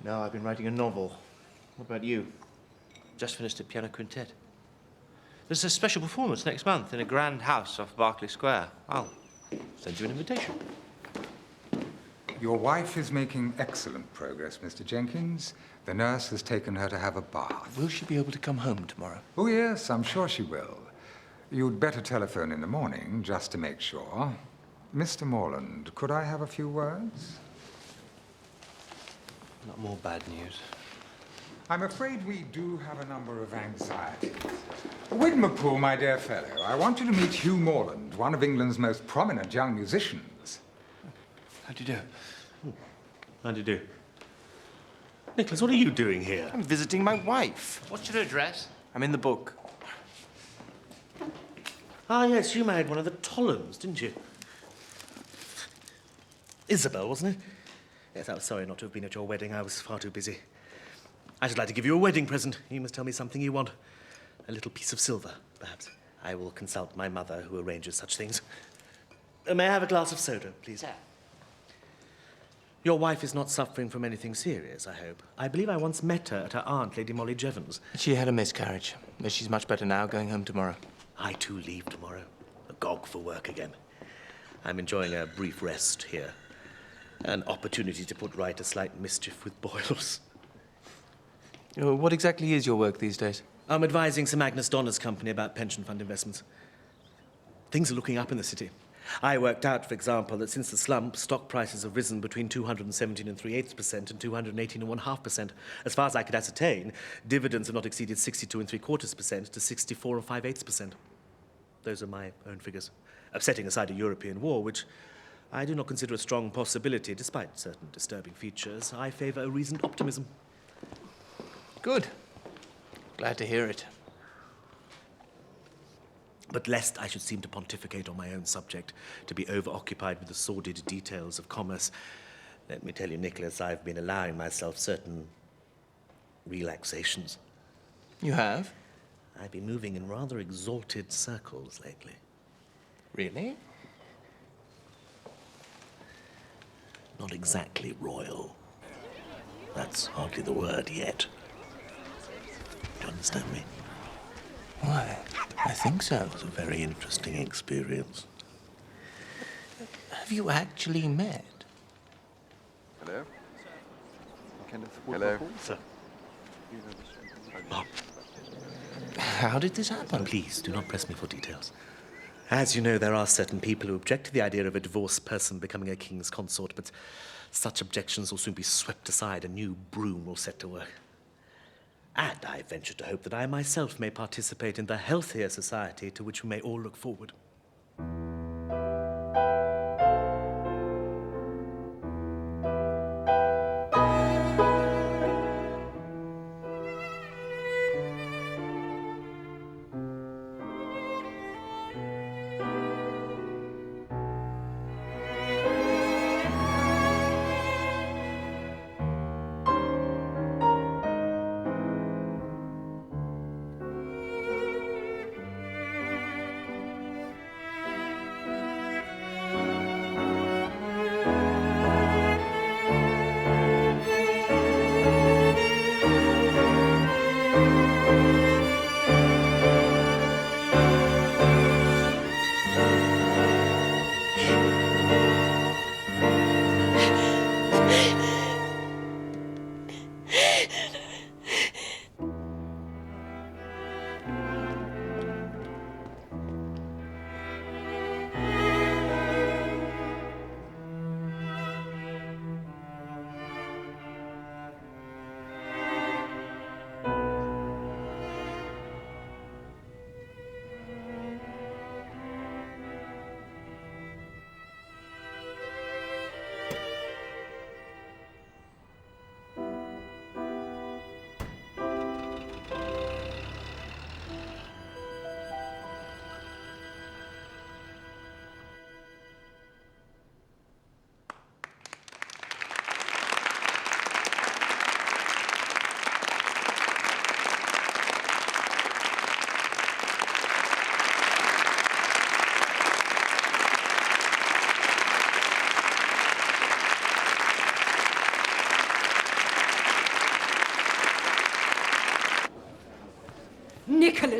No, I've been writing a novel. What about you? Just finished a piano quintet. There's a special performance next month in a grand house off Berkeley Square. I'll send you an invitation. Your wife is making excellent progress, Mr. Jenkins. The nurse has taken her to have a bath. Will she be able to come home tomorrow? Oh, yes, I'm sure she will. You'd better telephone in the morning, just to make sure. Mr. Morland, could I have a few words? Not more bad news. I'm afraid we do have a number of anxieties. Widmerpool, my dear fellow, I want you to meet Hugh Morland, one of England's most prominent young musicians. How do you do? How do you do? Nicholas, what are you doing here? I'm visiting my wife. What's your address? I'm in the book. Ah, yes, you married one of the Tollams, didn't you? Isabel, wasn't it? Yes, I was sorry not to have been at your wedding. I was far too busy. I should like to give you a wedding present. You must tell me something you want. A little piece of silver, perhaps. I will consult my mother, who arranges such things. May I have a glass of soda, please? Sir. Your wife is not suffering from anything serious, I hope. I believe I once met her at her aunt, Lady Molly Jevons. She had a miscarriage, but she's much better now, going home tomorrow. I too leave tomorrow, agog for work again. I'm enjoying a brief rest here. An opportunity to put right a slight mischief with boils. What exactly is your work these days? I'm advising Sir Magnus Donner's company about pension fund investments. Things are looking up in the city. I worked out, for example, that since the slump, stock prices have risen between 217 and 3/8% and 218 and 1/2%. As far as I could ascertain, dividends have not exceeded 62 and 3/4% to 64 and 5/8%. Those are my own figures. Setting aside a European war, which I do not consider a strong possibility, despite certain disturbing features, I favour a reasoned optimism. Good. Glad to hear it. But lest I should seem to pontificate on my own subject, to be over-occupied with the sordid details of commerce, let me tell you, Nicholas, I've been allowing myself certain relaxations. You have? I've been moving in rather exalted circles lately. Really? Not exactly royal. That's hardly the word yet. Do you understand me? Why, I think so. It was a very interesting experience. Have you actually met? Hello? Hello? Sir. How did this happen? Please, do not press me for details. As you know, there are certain people who object to the idea of a divorced person becoming a king's consort, but such objections will soon be swept aside. A new broom will set to work. And I venture to hope that I myself may participate in the healthier society to which we may all look forward.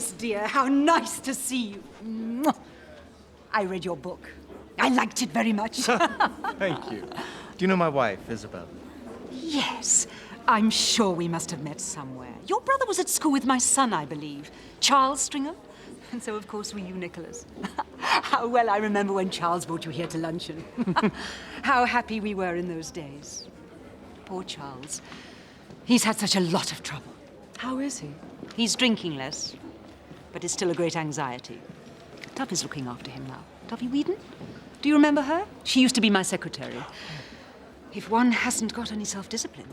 Rhys, dear, how nice to see you. Mwah. I read your book. I liked it very much. Thank you. Do you know my wife, Isabel? Yes, I'm sure we must have met somewhere. Your brother was at school with my son, I believe. Charles Stringham. And so, of course, were you, Nicholas. How well I remember when Charles brought you here to luncheon. How happy we were in those days. Poor Charles. He's had such a lot of trouble. How is he? He's drinking less, but it's still a great anxiety. Tuff is looking after him now. Tuffy Whedon? Do you remember her? She used to be my secretary. If one hasn't got any self-discipline,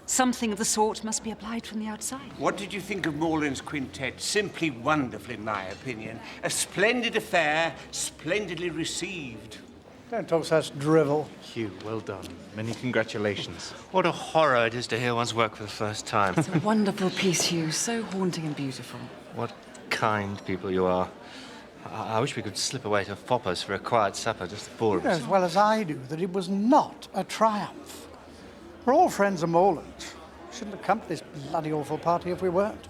something of the sort must be applied from the outside. What did you think of Morland's quintet? Simply wonderful, in my opinion. A splendid affair, splendidly received. Don't talk such drivel. Hugh, well done. Many congratulations. What a horror it is to hear one's work for the first time. It's a wonderful piece, Hugh. So haunting and beautiful. What kind people you are. I wish we could slip away to Fopper's for a quiet supper, just the four You of know us. as well as I do that it was not a triumph. We're all friends of Morland's. Shouldn't have come to this bloody awful party if we weren't.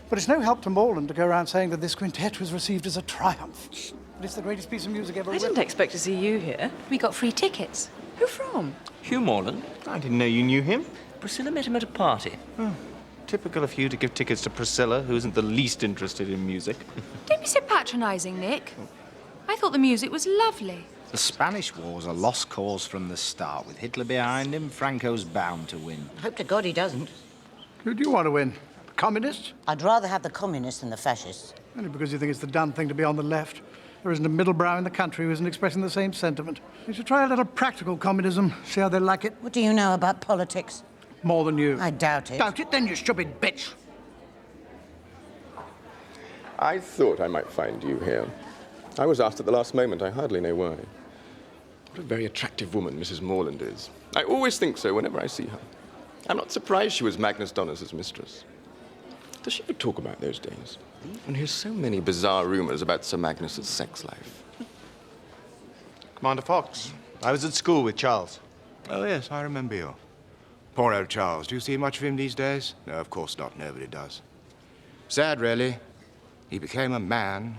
But it's no help to Morland to go around saying that this quintet was received as a triumph. But it's the greatest piece of music ever I written. didn't expect to see you here. We got free tickets. Who from? Hugh Morland. I didn't know you knew him. Priscilla met him at a party. Typical of you to give tickets to Priscilla, who isn't the least interested in music. Don't be so patronising, Nick. I thought the music was lovely. The Spanish War's a lost cause from the start. With Hitler behind him, Franco's bound to win. Hope to God he doesn't. Who do you want to win? Communists? I'd rather have the communists than the fascists. Only because you think it's the done thing to be on the left. There isn't a middle brow in the country who isn't expressing the same sentiment. You should try a little practical communism, see how they like it. What do you know about politics? More than you. I doubt it. Doubt it? Then, you stupid bitch. I thought I might find you here. I was asked at the last moment. I hardly know why. What a very attractive woman Mrs. Morland is. I always think so whenever I see her. I'm not surprised she was Magnus Donus' mistress. Does she ever talk about those days? And here's so many bizarre rumors about Sir Magnus's sex life. Commander Fox, I was at school with Charles. Oh, yes, I remember you. Poor old Charles. Do you see much of him these days? No, of course not. Nobody does. Sad, really. He became a man,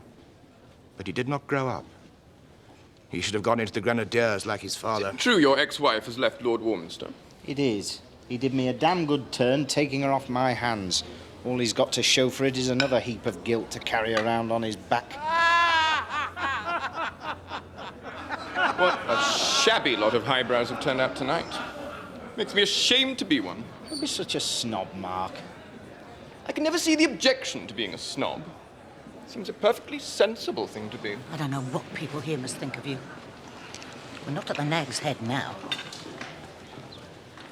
but he did not grow up. He should have gone into the Grenadiers like his father. Is it true your ex-wife has left Lord Warminster? It is. He did me a damn good turn taking her off my hands. All he's got to show for it is another heap of guilt to carry around on his back. What a shabby lot of highbrows have turned out tonight. Makes me ashamed to be one. Don't be such a snob, Mark. I can never see the objection to being a snob. Seems a perfectly sensible thing to be. I don't know what people here must think of you. We're not at the Nag's Head now.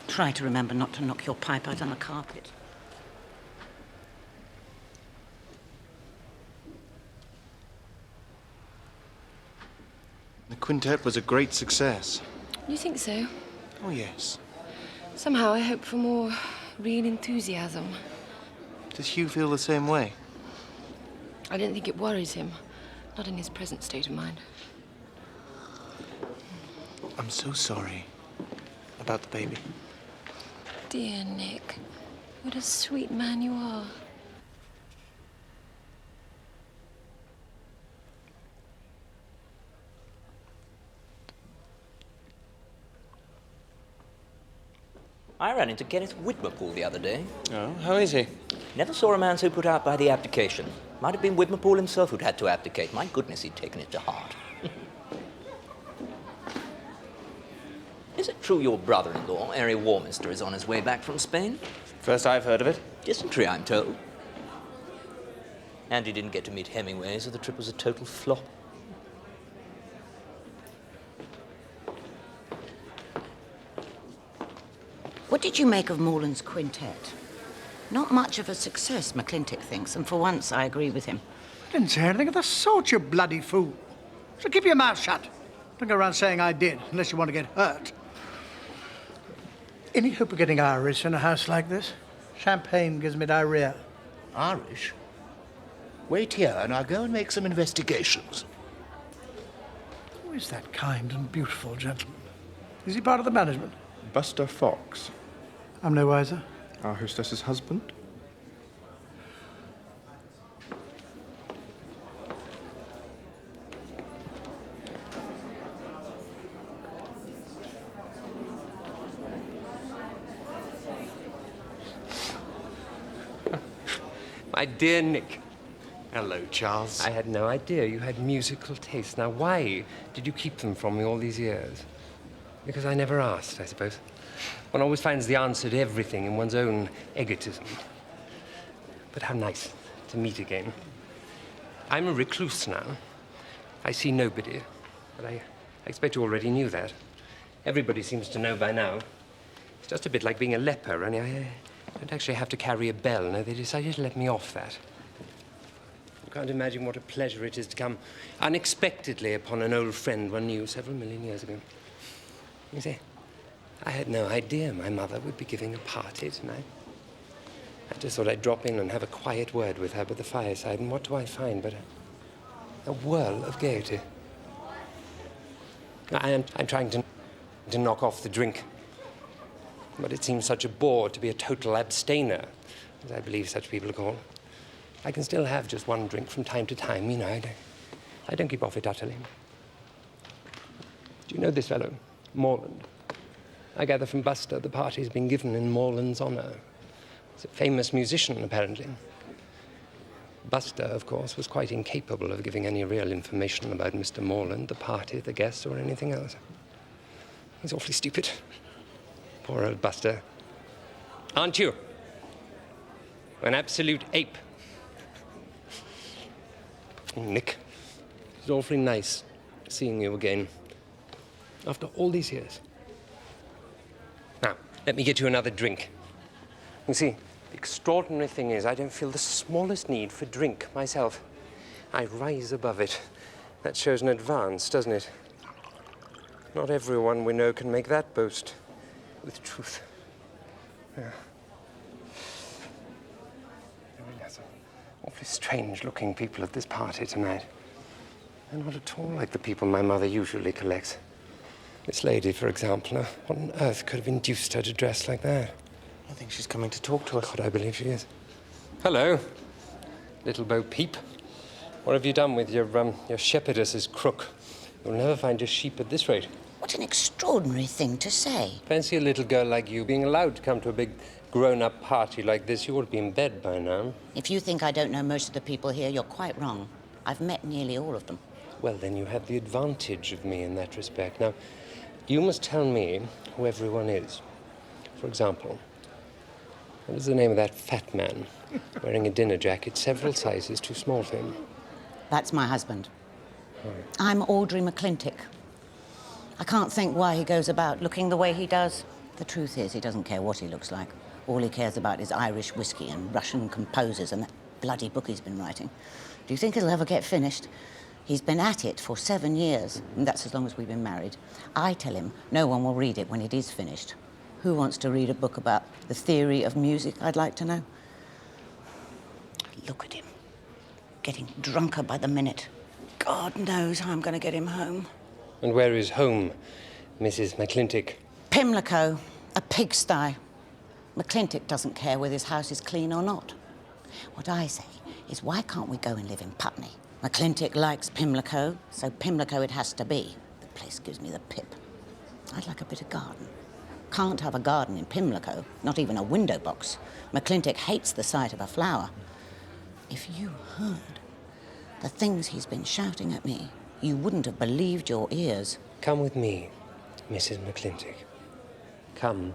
Try to remember not to knock your pipe out on the carpet. The quintet was a great success. You think so? Oh, yes. Somehow I hope for more real enthusiasm. Does Hugh feel the same way? I don't think it worries him. Not in his present state of mind. I'm so sorry about the baby. Dear Nick, what a sweet man you are. I ran into Kenneth Whitmerpool the other day. Oh, how is he? Never saw a man so put out by the abdication. Might have been Whitmerpool himself who'd had to abdicate. My goodness, he'd taken it to heart. Is it true your brother-in-law, Harry Warminster, is on his way back from Spain? First I've heard of it. Dysentery, I'm told. And he didn't get to meet Hemingway, so the trip was a total flop. What did you make of Morland's quintet? Not much of a success, McClintock thinks, and for once I agree with him. I didn't say anything of the sort, you bloody fool. So keep your mouth shut. Don't go around saying I did, unless you want to get hurt. Any hope of getting Irish in a house like this? Champagne gives me diarrhea. Irish? Wait here and I'll go and make some investigations. Who is that kind and beautiful gentleman? Is he part of the management? Buster Fox. I'm no wiser. Our hostess's husband. My dear Nick. Hello, Charles. I had no idea you had musical taste. Now, why did you keep them from me all these years? Because I never asked, I suppose. One always finds the answer to everything in one's own egotism. But how nice to meet again. I'm a recluse now. I see nobody. But I expect you already knew that. Everybody seems to know by now. It's just a bit like being a leper, only I don't actually have to carry a bell. No, they decided to let me off that. You can't imagine what a pleasure it is to come unexpectedly upon an old friend one knew several million years ago. You see, I had no idea my mother would be giving a party tonight. I just thought I'd drop in and have a quiet word with her by the fireside, and what do I find but a whirl of gaiety. I'm trying to knock off the drink, but it seems such a bore to be a total abstainer, as I believe such people are called. I can still have just one drink from time to time, you know. I don't keep off it utterly. Do you know this fellow, Morland? I gather from Buster the party's been given in Morland's honor. He's a famous musician, apparently. Buster, of course, was quite incapable of giving any real information about Mr. Morland, the party, the guests, or anything else. He's awfully stupid. Poor old Buster. Aren't you? An absolute ape. Nick, it's awfully nice seeing you again. After all these years. Now, let me get you another drink. You see, the extraordinary thing is I don't feel the smallest need for drink myself. I rise above it. That shows an advance, doesn't it? Not everyone we know can make that boast with truth. Yeah. There really are some awfully strange-looking people at this party tonight. They're not at all like the people my mother usually collects. This lady, for example, now, what on earth could have induced her to dress like that? I think she's coming to talk to us. God, I believe she is. Hello, little Bo Peep. What have you done with your shepherdess's crook? You'll never find a sheep at this rate. What an extraordinary thing to say. Fancy a little girl like you being allowed to come to a big grown-up party like this. You ought to be in bed by now. If you think I don't know most of the people here, you're quite wrong. I've met nearly all of them. Well, then you have the advantage of me in that respect. Now, you must tell me who everyone is. For example, what is the name of that fat man wearing a dinner jacket several sizes too small for him? That's my husband. I'm Audrey McClintock. I can't think why he goes about looking the way he does. The truth is, he doesn't care what he looks like. All he cares about is Irish whiskey and Russian composers and that bloody book he's been writing. Do you think it'll ever get finished? He's been at it for 7 years, and that's as long as we've been married. I tell him no one will read it when it is finished. Who wants to read a book about the theory of music, I'd like to know? Look at him, getting drunker by the minute. God knows how I'm going to get him home. And where is home, Mrs. McClintock? Pimlico, a pigsty. McClintock doesn't care whether his house is clean or not. What I say is, why can't we go and live in Putney? McClintock likes Pimlico, so Pimlico it has to be. The place gives me the pip. I'd like a bit of garden. Can't have a garden in Pimlico, not even a window box. McClintock hates the sight of a flower. If you heard the things he's been shouting at me, you wouldn't have believed your ears. Come with me, Mrs. McClintock. Come,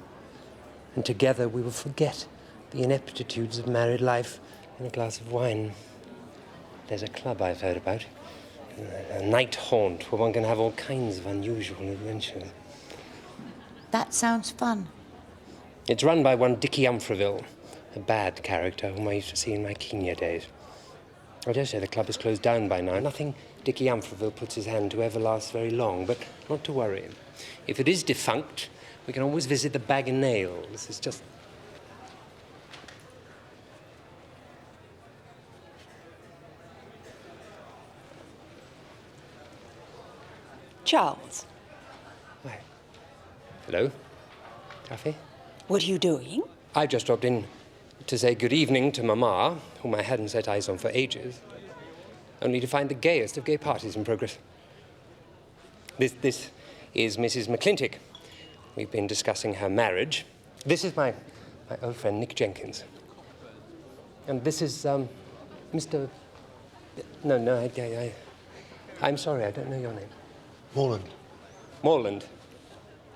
and together we will forget the ineptitudes of married life in a glass of wine. There's a club I've heard about, a night haunt where one can have all kinds of unusual adventures. That sounds fun. It's run by one Dickie Umfreville, a bad character whom I used to see in my Kenya days. I dare say the club is closed down by now. Nothing Dickie Umfreville puts his hand to ever lasts very long, but not to worry. If it is defunct, we can always visit the Bag and Nails. It's just... Charles. Why? Hello, Taffy. What are you doing? I just dropped in to say good evening to Mamma, whom I hadn't set eyes on for ages, only to find the gayest of gay parties in progress. This is Mrs. McClintock. We've been discussing her marriage. This is my old friend, Nick Jenkins. And this is, Mr... No, I'm sorry, I don't know your name. Morland. Morland.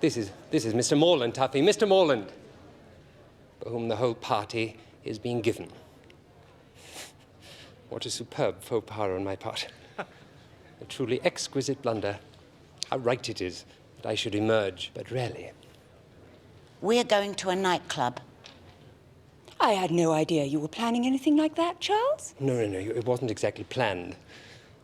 This is Mr. Morland, Tuffy. Mr. Morland, for whom the whole party is being given. What a superb faux pas on my part. A truly exquisite blunder. How right it is that I should emerge, but rarely. We're going to a nightclub. I had no idea you were planning anything like that, Charles. No, it wasn't exactly planned.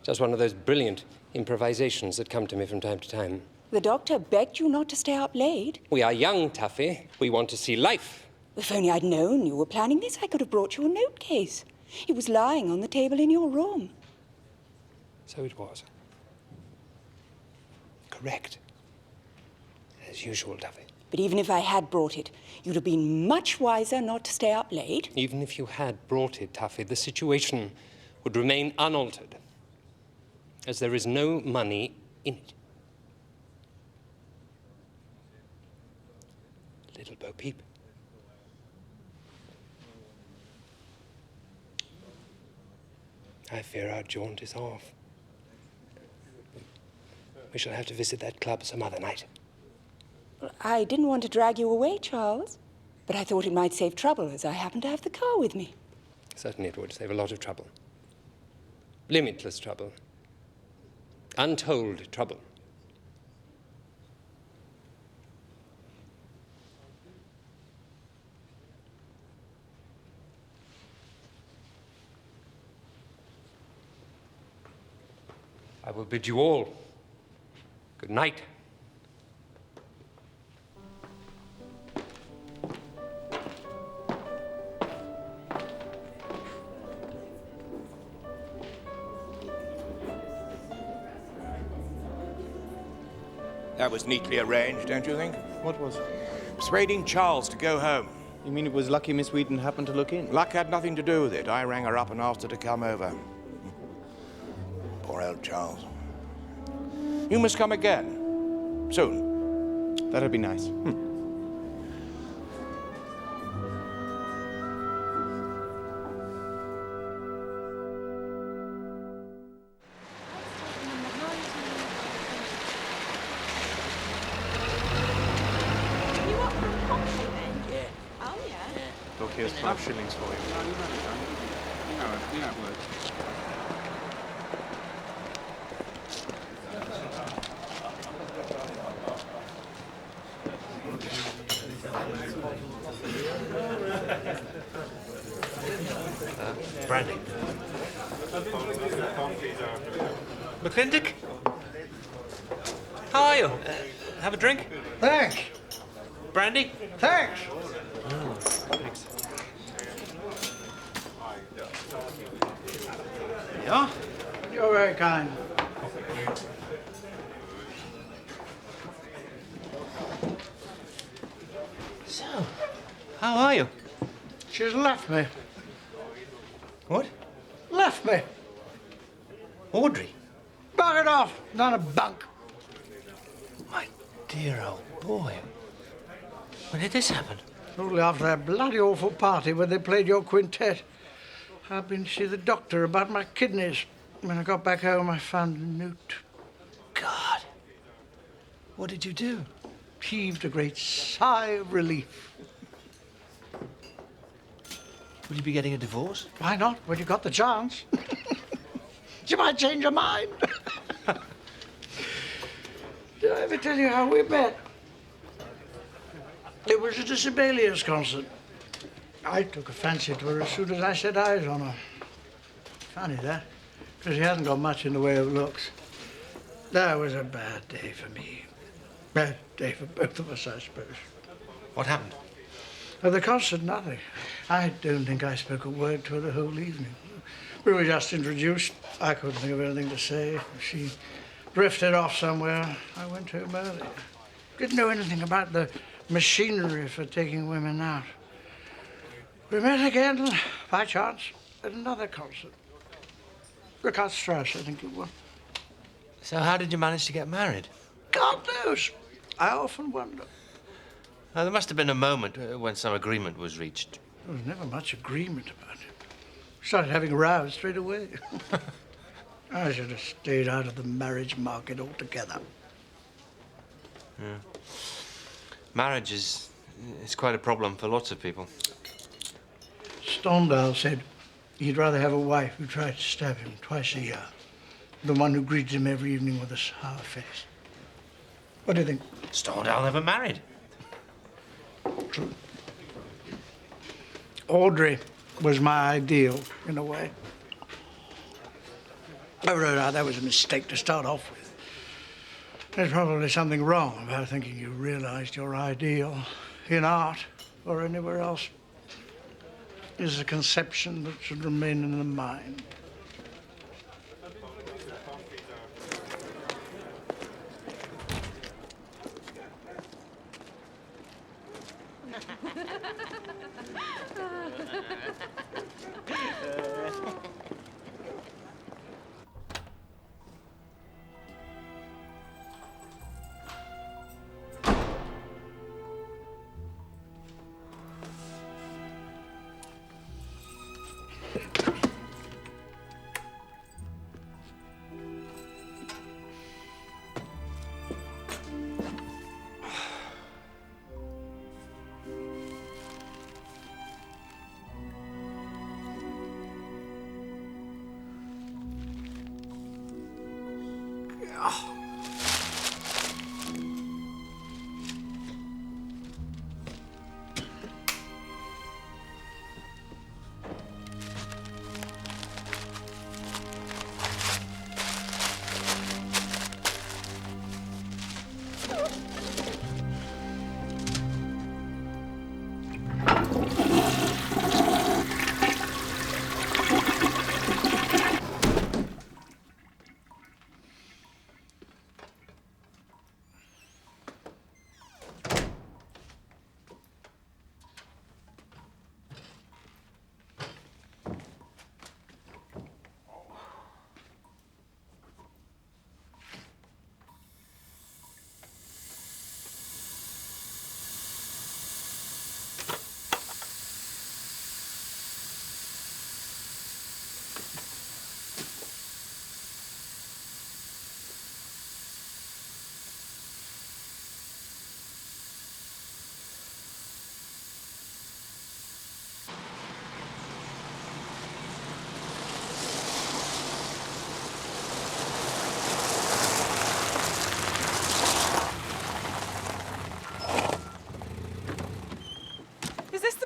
Just one of those brilliant improvisations that come to me from time to time. The doctor begged you not to stay up late. We are young, Tuffy. We want to see life. If only I'd known you were planning this, I could have brought you a note case. It was lying on the table in your room. So it was. Correct. As usual, Tuffy. But even if I had brought it, you'd have been much wiser not to stay up late. Even if you had brought it, Tuffy, the situation would remain unaltered, as there is no money in it. Little Bo Peep. I fear our jaunt is off. We shall have to visit that club some other night. I didn't want to drag you away, Charles, but I thought it might save trouble, as I happen to have the car with me. Certainly it would save a lot of trouble. Limitless trouble. Untold trouble. I will bid you all good night. That was neatly arranged, don't you think? What was? Persuading Charles to go home. You mean it was lucky Miss Wheaton happened to look in? Luck had nothing to do with it. I rang her up and asked her to come over. Poor old Charles. You must come again. Soon. That'd be nice. Look, here's 5 shillings for you. Brandy. McClintock? How are you? Have a drink? Thanks. Brandy? Thanks. Oh, thanks. Yeah? You're very kind. So, how are you? She's left me. What? Left me. Audrey? Buggered off. Done a bunk. My dear old boy. When did this happen? Shortly after that bloody awful party where they played your quintet. I've been to see the doctor about my kidneys. When I got back home, I found a note. God. What did you do? Heaved a great sigh of relief. Will you be getting a divorce? Why not, when you got the chance? She might change her mind. Did I ever tell you how we met? It was at a Sibelius concert. I took a fancy to her as soon as I set eyes on her. Funny that, because she hasn't got much in the way of looks. That was a bad day for me. Bad day for both of us, I suppose. What happened? At the concert, nothing. I don't think I spoke a word to her the whole evening. We were just introduced. I couldn't think of anything to say. She drifted off somewhere. I went home early. Didn't know anything about the machinery for taking women out. We met again, by chance, at another concert. Strauss, I think it was. So how did you manage to get married? God knows. I often wonder. There must have been a moment when some agreement was reached. There was never much agreement about it. Started having rows straight away. I should have stayed out of the marriage market altogether. Yeah. Marriage is quite a problem for lots of people. Stendhal said he'd rather have a wife who tried to stab him twice a year than one who greeted him every evening with a sour face. What do you think? Stendhal never married. True. Audrey was my ideal, in a way. I wrote out that was a mistake to start off with. There's probably something wrong about thinking you realized your ideal in art or anywhere else. Is a conception that should remain in the mind.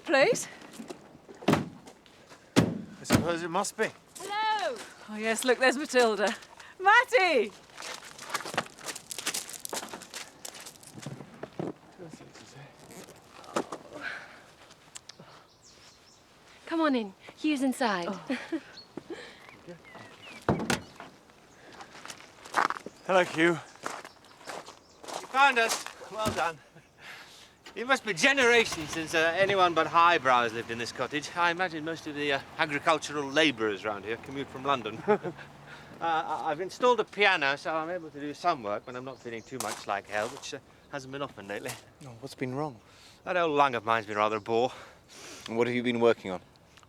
Place? I suppose it must be. Hello! Oh, yes, look, there's Matilda. Matty! Come on in. Hugh's inside. Hello, Hugh. You found us. Well done. It must be generations since anyone but highbrows lived in this cottage. I imagine most of the agricultural labourers around here commute from London. I've installed a piano, so I'm able to do some work when I'm not feeling too much like hell, which hasn't been often lately. Oh, what's been wrong? That old lung of mine's been rather a bore. And what have you been working on?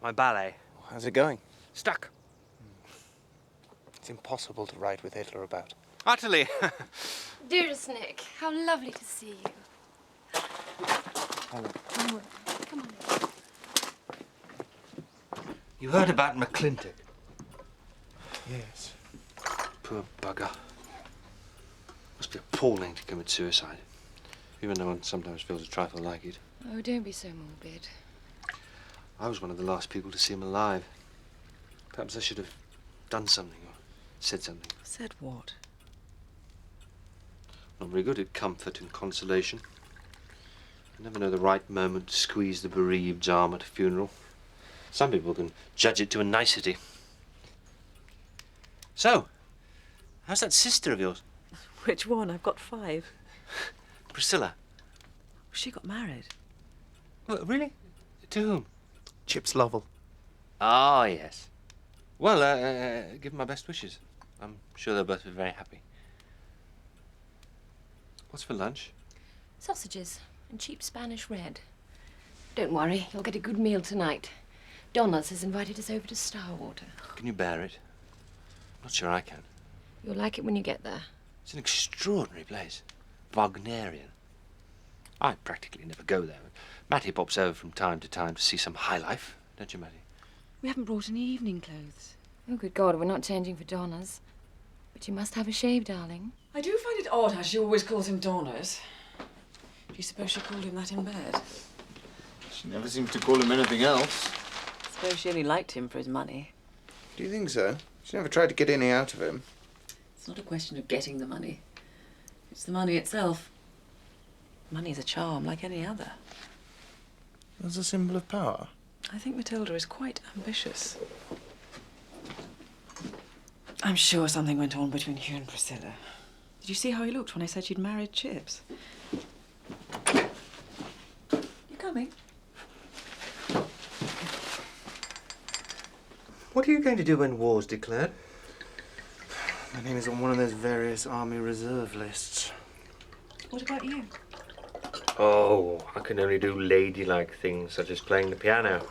My ballet. How's it going? Stuck. It's impossible to write with Hitler about. Utterly. Dearest Nick, how lovely to see you. Hello. Come on. You heard about McClintock? Yes. Poor bugger. Must be appalling to commit suicide. Even though one sometimes feels a trifle like it. Oh, don't be so morbid. I was one of the last people to see him alive. Perhaps I should have done something or said something. Said what? Not very good at comfort and consolation. I never know the right moment to squeeze the bereaved's arm at a funeral. Some people can judge it to a nicety. So, how's that sister of yours? Which one? I've got 5. Priscilla. She got married. Well, really? To whom? Chips Lovell. Ah, yes. Well, give them my best wishes. I'm sure they'll both be very happy. What's for lunch? Sausages and cheap Spanish red. Don't worry, you'll get a good meal tonight. Donna's has invited us over to Starwater. Can you bear it? Not sure I can. You'll like it when you get there. It's an extraordinary place. Wagnerian. I practically never go there. Mattie pops over from time to time to see some high life. Don't you, Mattie? We haven't brought any evening clothes. Oh, good God, we're not changing for Donna's. But you must have a shave, darling. I do find it odd how she always calls him Donna's. Do you suppose she called him that in bed? She never seems to call him anything else. I suppose she only liked him for his money. Do you think so? She never tried to get any out of him. It's not a question of getting the money. It's the money itself. Money's a charm like any other. As a symbol of power. I think Matilda is quite ambitious. I'm sure something went on between Hugh and Priscilla. Did you see how he looked when I said she'd married Chips? You coming? What are you going to do when war's declared? My name is on one of those various army reserve lists. What about you? Oh, I can only do ladylike things such as playing the piano.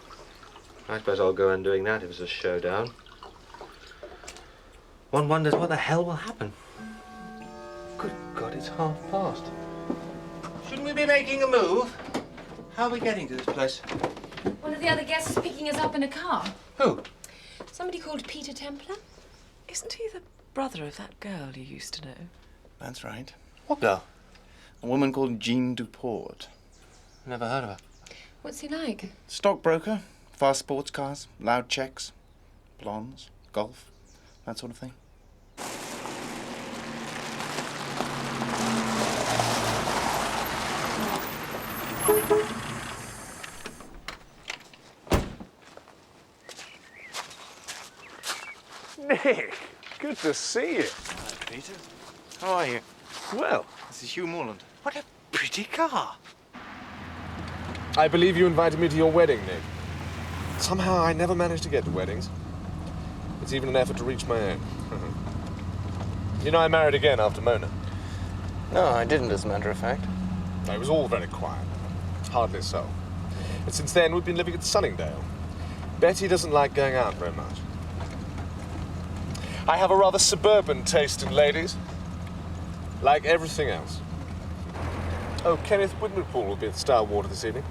I suppose I'll go on doing that if it's a showdown. One wonders what the hell will happen. Good God, it's past. Shouldn't we be making a move? How are we getting to this place? One of the other guests is picking us up in a car. Who? Somebody called Peter Templar. Isn't he the brother of that girl you used to know? That's right. What girl? A woman called Jean Duport. Never heard of her. What's he like? Stockbroker, fast sports cars, loud checks, blondes, golf, that sort of thing. Nick, good to see you. Hi, Peter. How are you? Well, this is Hugh Morland. What a pretty car. I believe you invited me to your wedding, Nick. Somehow I never manage to get to weddings. It's even an effort to reach my own. You know, I married again after Mona. No, I didn't, as a matter of fact. It was all very quiet. Hardly a soul. And since then, we've been living at Sunningdale. Betty doesn't like going out very much. I have a rather suburban taste in ladies. Like everything else. Oh, Kenneth Whitmerpool will be at Starwater this evening.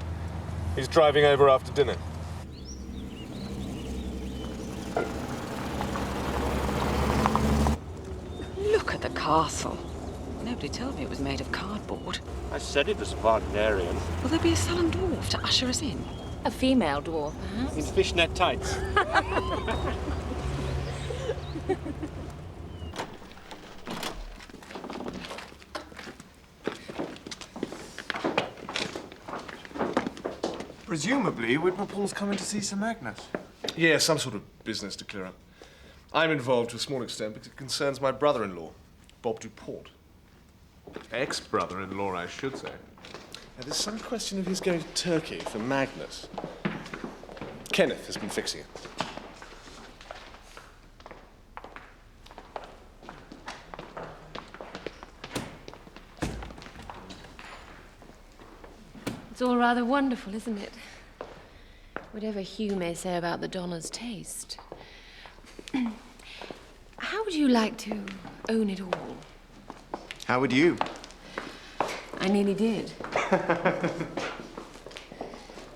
He's driving over after dinner. Look at the castle. Nobody told me it was made of cardboard. I said it was Wagnerian. Will there be a sullen dwarf to usher us in? A female dwarf, perhaps? In fishnet tights. Presumably, Whitmerpool's coming to see Sir Magnus. Yeah, some sort of business to clear up. I'm involved to a small extent because it concerns my brother-in-law, Bob Duport. Ex-brother-in-law, I should say. Now, there's some question of his going to Turkey for Magnus. Kenneth has been fixing it. It's all rather wonderful, isn't it? Whatever Hugh may say about the Donna's taste. How would you like to own it all? How would you? I nearly did.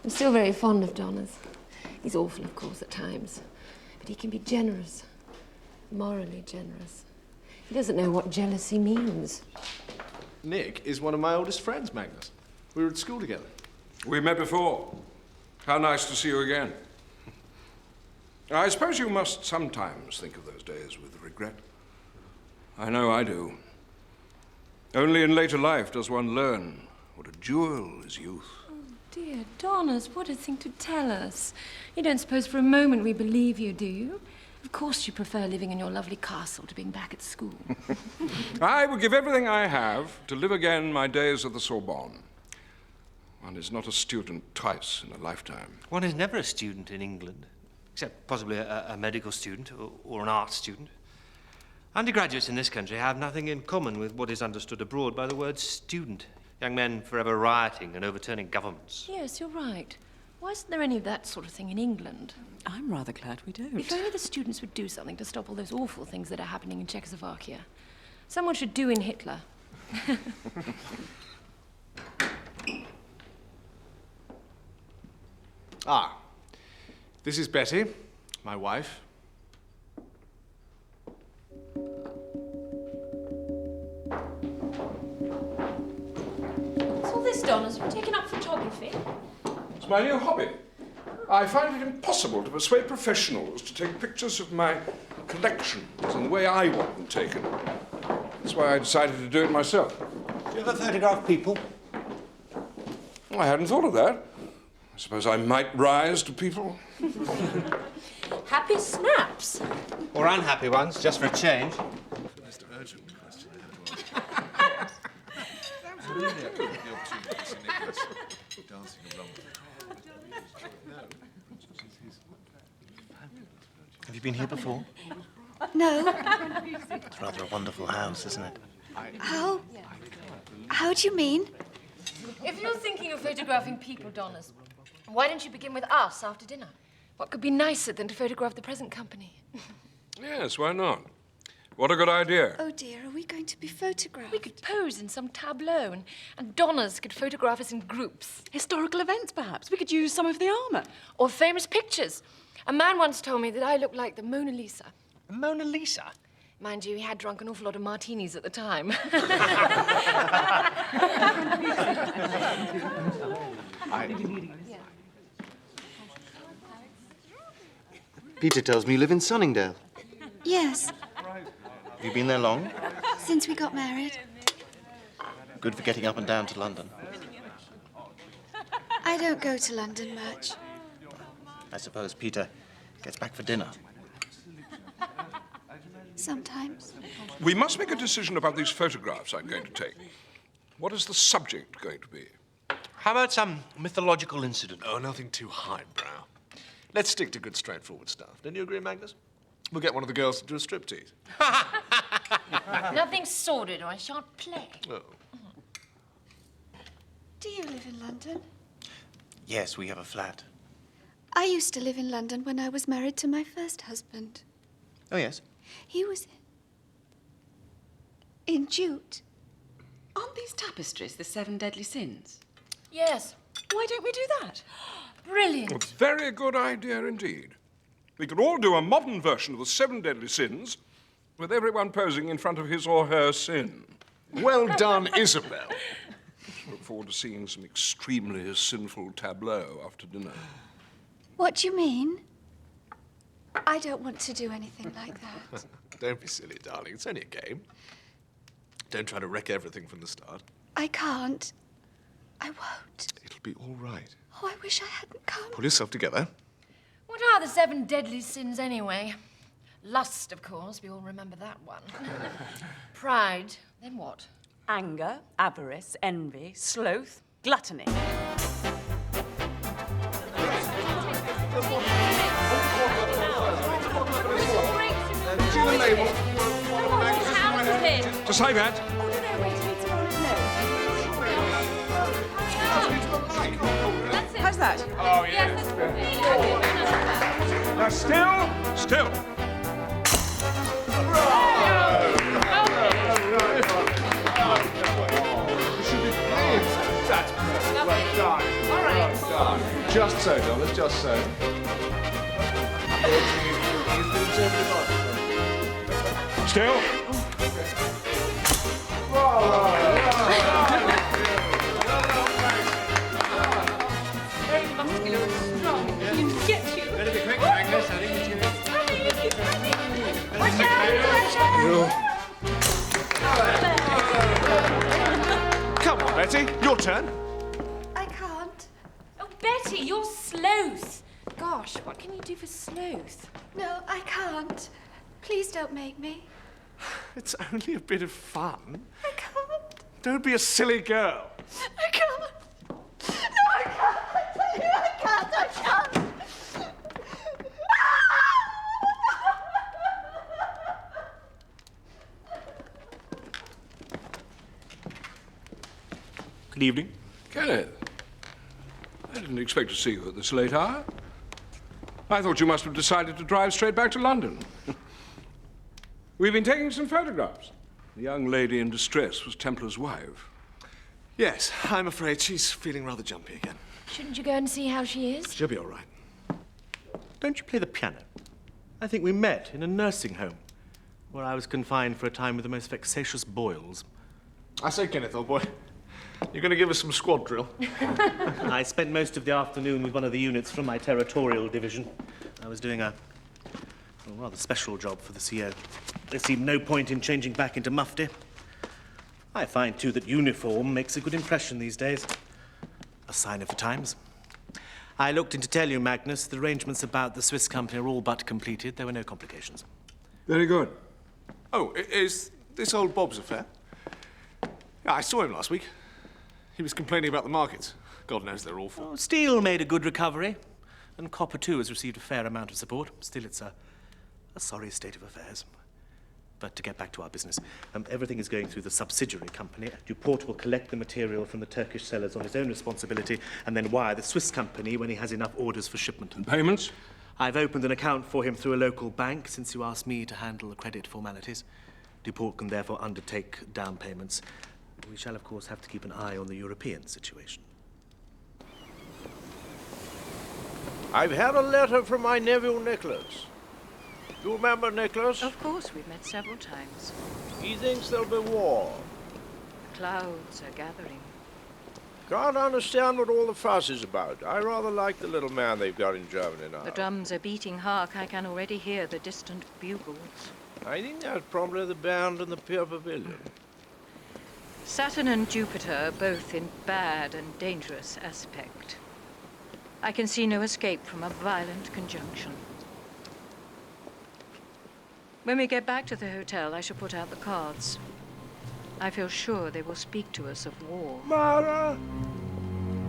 I'm still very fond of Donna's. He's awful, of course, at times. But he can be generous. Morally generous. He doesn't know what jealousy means. Nick is one of my oldest friends, Magnus. We were at school together. We met before. How nice to see you again. I suppose you must sometimes think of those days with regret. I know I do. Only in later life does one learn what a jewel is youth. Oh, dear Donna's, what a thing to tell us. You don't suppose for a moment we believe you, do you? Of course you prefer living in your lovely castle to being back at school. I would give everything I have to live again my days at the Sorbonne. One is not a student twice in a lifetime. One is never a student in England, except possibly a medical student or an art student. Undergraduates in this country have nothing in common with what is understood abroad by the word student. Young men forever rioting and overturning governments. Yes, you're right. Why isn't there any of that sort of thing in England? I'm rather glad we don't. If only the students would do something to stop all those awful things that are happening in Czechoslovakia. Someone should do in Hitler. Ah, this is Betty, my wife. What's all this, Donners? You've taken up photography? It's my new hobby. I find it impossible to persuade professionals to take pictures of my collections in the way I want them taken. That's why I decided to do it myself. Do you ever photograph people? I hadn't thought of that. I suppose I might rise to people. Happy snaps. Or unhappy ones, just for a change. Mr. Urgent question. Dancing along. Have you been here before? No. It's rather a wonderful house, isn't it? How do you mean? If you're thinking of photographing people, Donners, why don't you begin with us after dinner? What could be nicer than to photograph the present company? Yes, why not? What a good idea. Oh dear, are we going to be photographed? We could pose in some tableau and Donners could photograph us in groups. Historical events, perhaps. We could use some of the armour. Or famous pictures. A man once told me that I looked like the Mona Lisa. The Mona Lisa? Mind you, he had drunk an awful lot of martinis at the time. Peter tells me you live in Sunningdale. Yes, Have you been there long? since we got married. Good for getting up and down to London. I don't go to London much. I suppose Peter gets back for dinner. Sometimes. We must make a decision about these photographs I'm going to take. What is the subject going to be? How about some mythological incident? Oh, nothing too highbrow. Let's stick to good, straightforward stuff. Don't you agree, Magnus? We'll get one of the girls to do a striptease. Nothing sordid or I shan't play. Oh. Do you live in London? Yes, we have a flat. I used to live in London when I was married to my first husband. Oh, yes? He was in Jute. Aren't these tapestries the 7 deadly sins? Yes. Why don't we do that? Brilliant. A very good idea indeed. We could all do a modern version of the 7 deadly sins with everyone posing in front of his or her sin. Well done, Isabel. Look forward to seeing some extremely sinful tableau after dinner. What do you mean? I don't want to do anything like that. Don't be silly, darling. It's only a game. Don't try to wreck everything from the start. I can't. I won't. It'll be all right. Oh, I wish I hadn't come. Pull yourself together. What are the 7 deadly sins anyway? Lust, of course. We all remember that one. Pride. Then what? Anger, avarice, envy, sloth, gluttony. To say that. How's that? Oh, yeah. Now, still. That's perfect. Well done. All right. Well done. Just so, Dollars, just so. Still. Muscular and strong. You get you. Better be quick, Magnus. I think it's Watch out! Come on, Betty. Your turn. I can't. Oh, Betty, you're sloth. Gosh, what can you do for sloth? No, I can't. Please don't make me. It's only a bit of fun. I can't. Don't be a silly girl. I can't. No, I can't. I tell you, I can't. I can't. Good evening. Kenneth, I didn't expect to see you at this late hour. I thought you must have decided to drive straight back to London. We've been taking some photographs. The young lady in distress was Templar's wife. Yes, I'm afraid she's feeling rather jumpy again. Shouldn't you go and see how she is? She'll be all right. Don't you play the piano? I think we met in a nursing home, where I was confined for a time with the most vexatious boils. I say, Kenneth, old boy, you're going to give us some squad drill? I spent most of the afternoon with one of the units from my territorial division. I was doing a rather special job for the CO. There seemed no point in changing back into mufti. I find, too, that uniform makes a good impression these days. A sign of the times. I looked in to tell you, Magnus, the arrangements about the Swiss company are all but completed. There were no complications. Very good. Oh, is this old Bob's affair? Yeah, I saw him last week. He was complaining about the markets. God knows they're awful. Oh, steel made a good recovery, and copper, too, has received a fair amount of support. Still, it's a sorry state of affairs. But to get back to our business, everything is going through the subsidiary company. Duport will collect the material from the Turkish sellers on his own responsibility and then wire the Swiss company when he has enough orders for shipment. And payments? I've opened an account for him through a local bank since you asked me to handle the credit formalities. Duport can therefore undertake down payments. We shall, of course, have to keep an eye on the European situation. I've had a letter from my nephew Nicholas. You remember Nicholas? Of course, we've met several times. He thinks there'll be war. The clouds are gathering. Can't understand what all the fuss is about. I rather like the little man they've got in Germany now. The drums are beating hark. I can already hear the distant bugles. I think that's probably the band in the Pier Pavilion. Saturn and Jupiter are both in bad and dangerous aspect. I can see no escape from a violent conjunction. When we get back to the hotel, I shall put out the cards. I feel sure they will speak to us of war. Mara!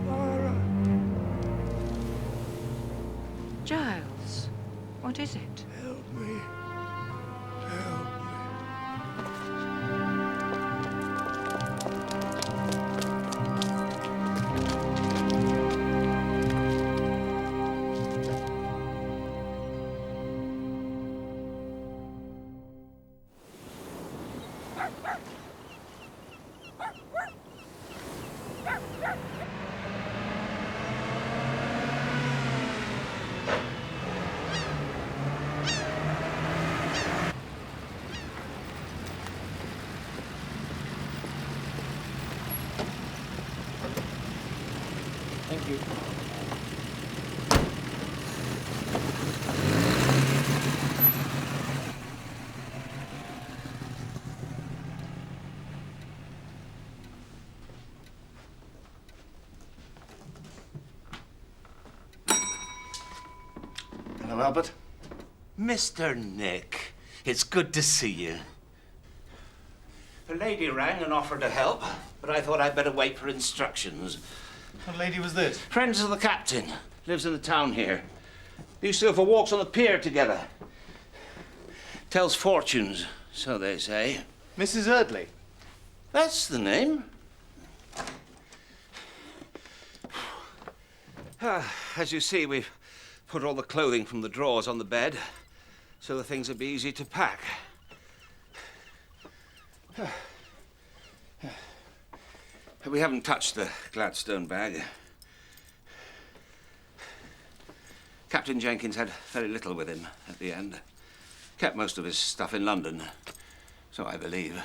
Mara! Giles, what is it? Help me. Help me. Thank you. Hello, Albert. Mr. Nick, it's good to see you. The lady rang and offered to help, but I thought I'd better wait for instructions. What lady was this? Friends of the captain. Lives in the town here. Used to go for walks on the pier together. Tells fortunes, so they say. Mrs. Eardley? That's the name. As you see, we've put all the clothing from the drawers on the bed, so the things will be easy to pack. We haven't touched the Gladstone bag. Captain Jenkins had very little with him at the end. Kept most of his stuff in London, so I believe.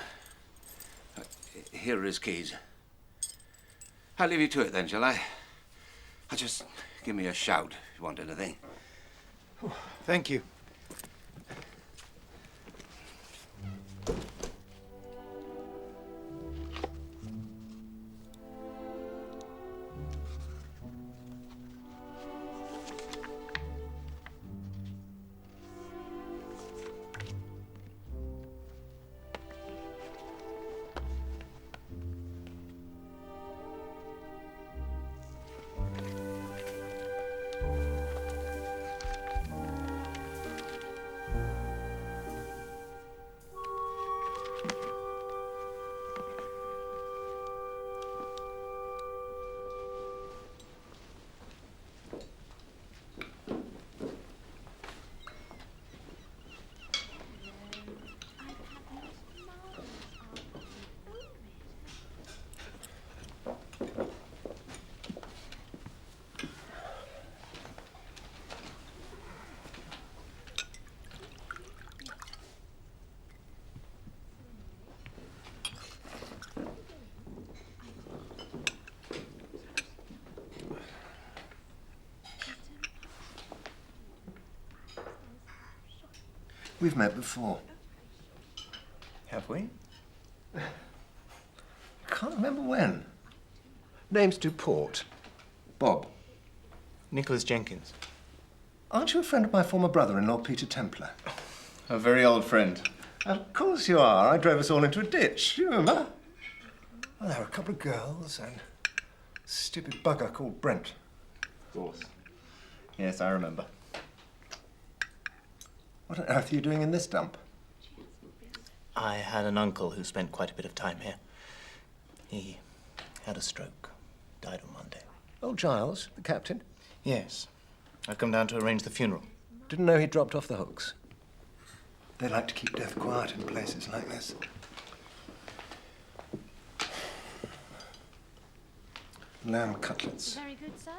Here are his keys. I'll leave you to it then, shall I? Just give me a shout if you want anything. Thank you. We've met before. Have we? Can't remember when. Name's Duport. Bob. Nicholas Jenkins. Aren't you a friend of my former brother-in-law, Peter Templar? A very old friend. Of course you are. I drove us all into a ditch. You remember? Well, there were a couple of girls and a stupid bugger called Brent. Of course. Yes, I remember. What on earth are you doing in this dump? I had an uncle who spent quite a bit of time here. He had a stroke. Died on Monday. Old Giles, the captain? Yes. I've come down to arrange the funeral. Didn't know he dropped off the hooks. They like to keep death quiet in places like this. Lamb cutlets. Very good, sir.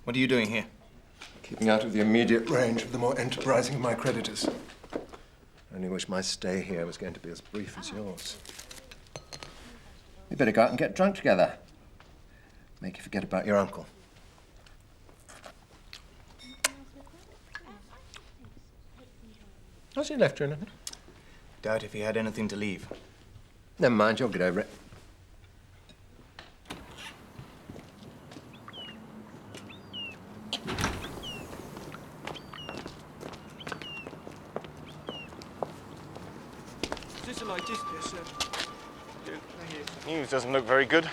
What are you doing here? Keeping out of the immediate range of the more enterprising of my creditors. Only wish my stay here was going to be as brief as yours. We better go out and get drunk together. Make you forget about your uncle. Has he left you anything? Doubt if he had anything to leave. Never mind, you'll get over it. News doesn't look very good.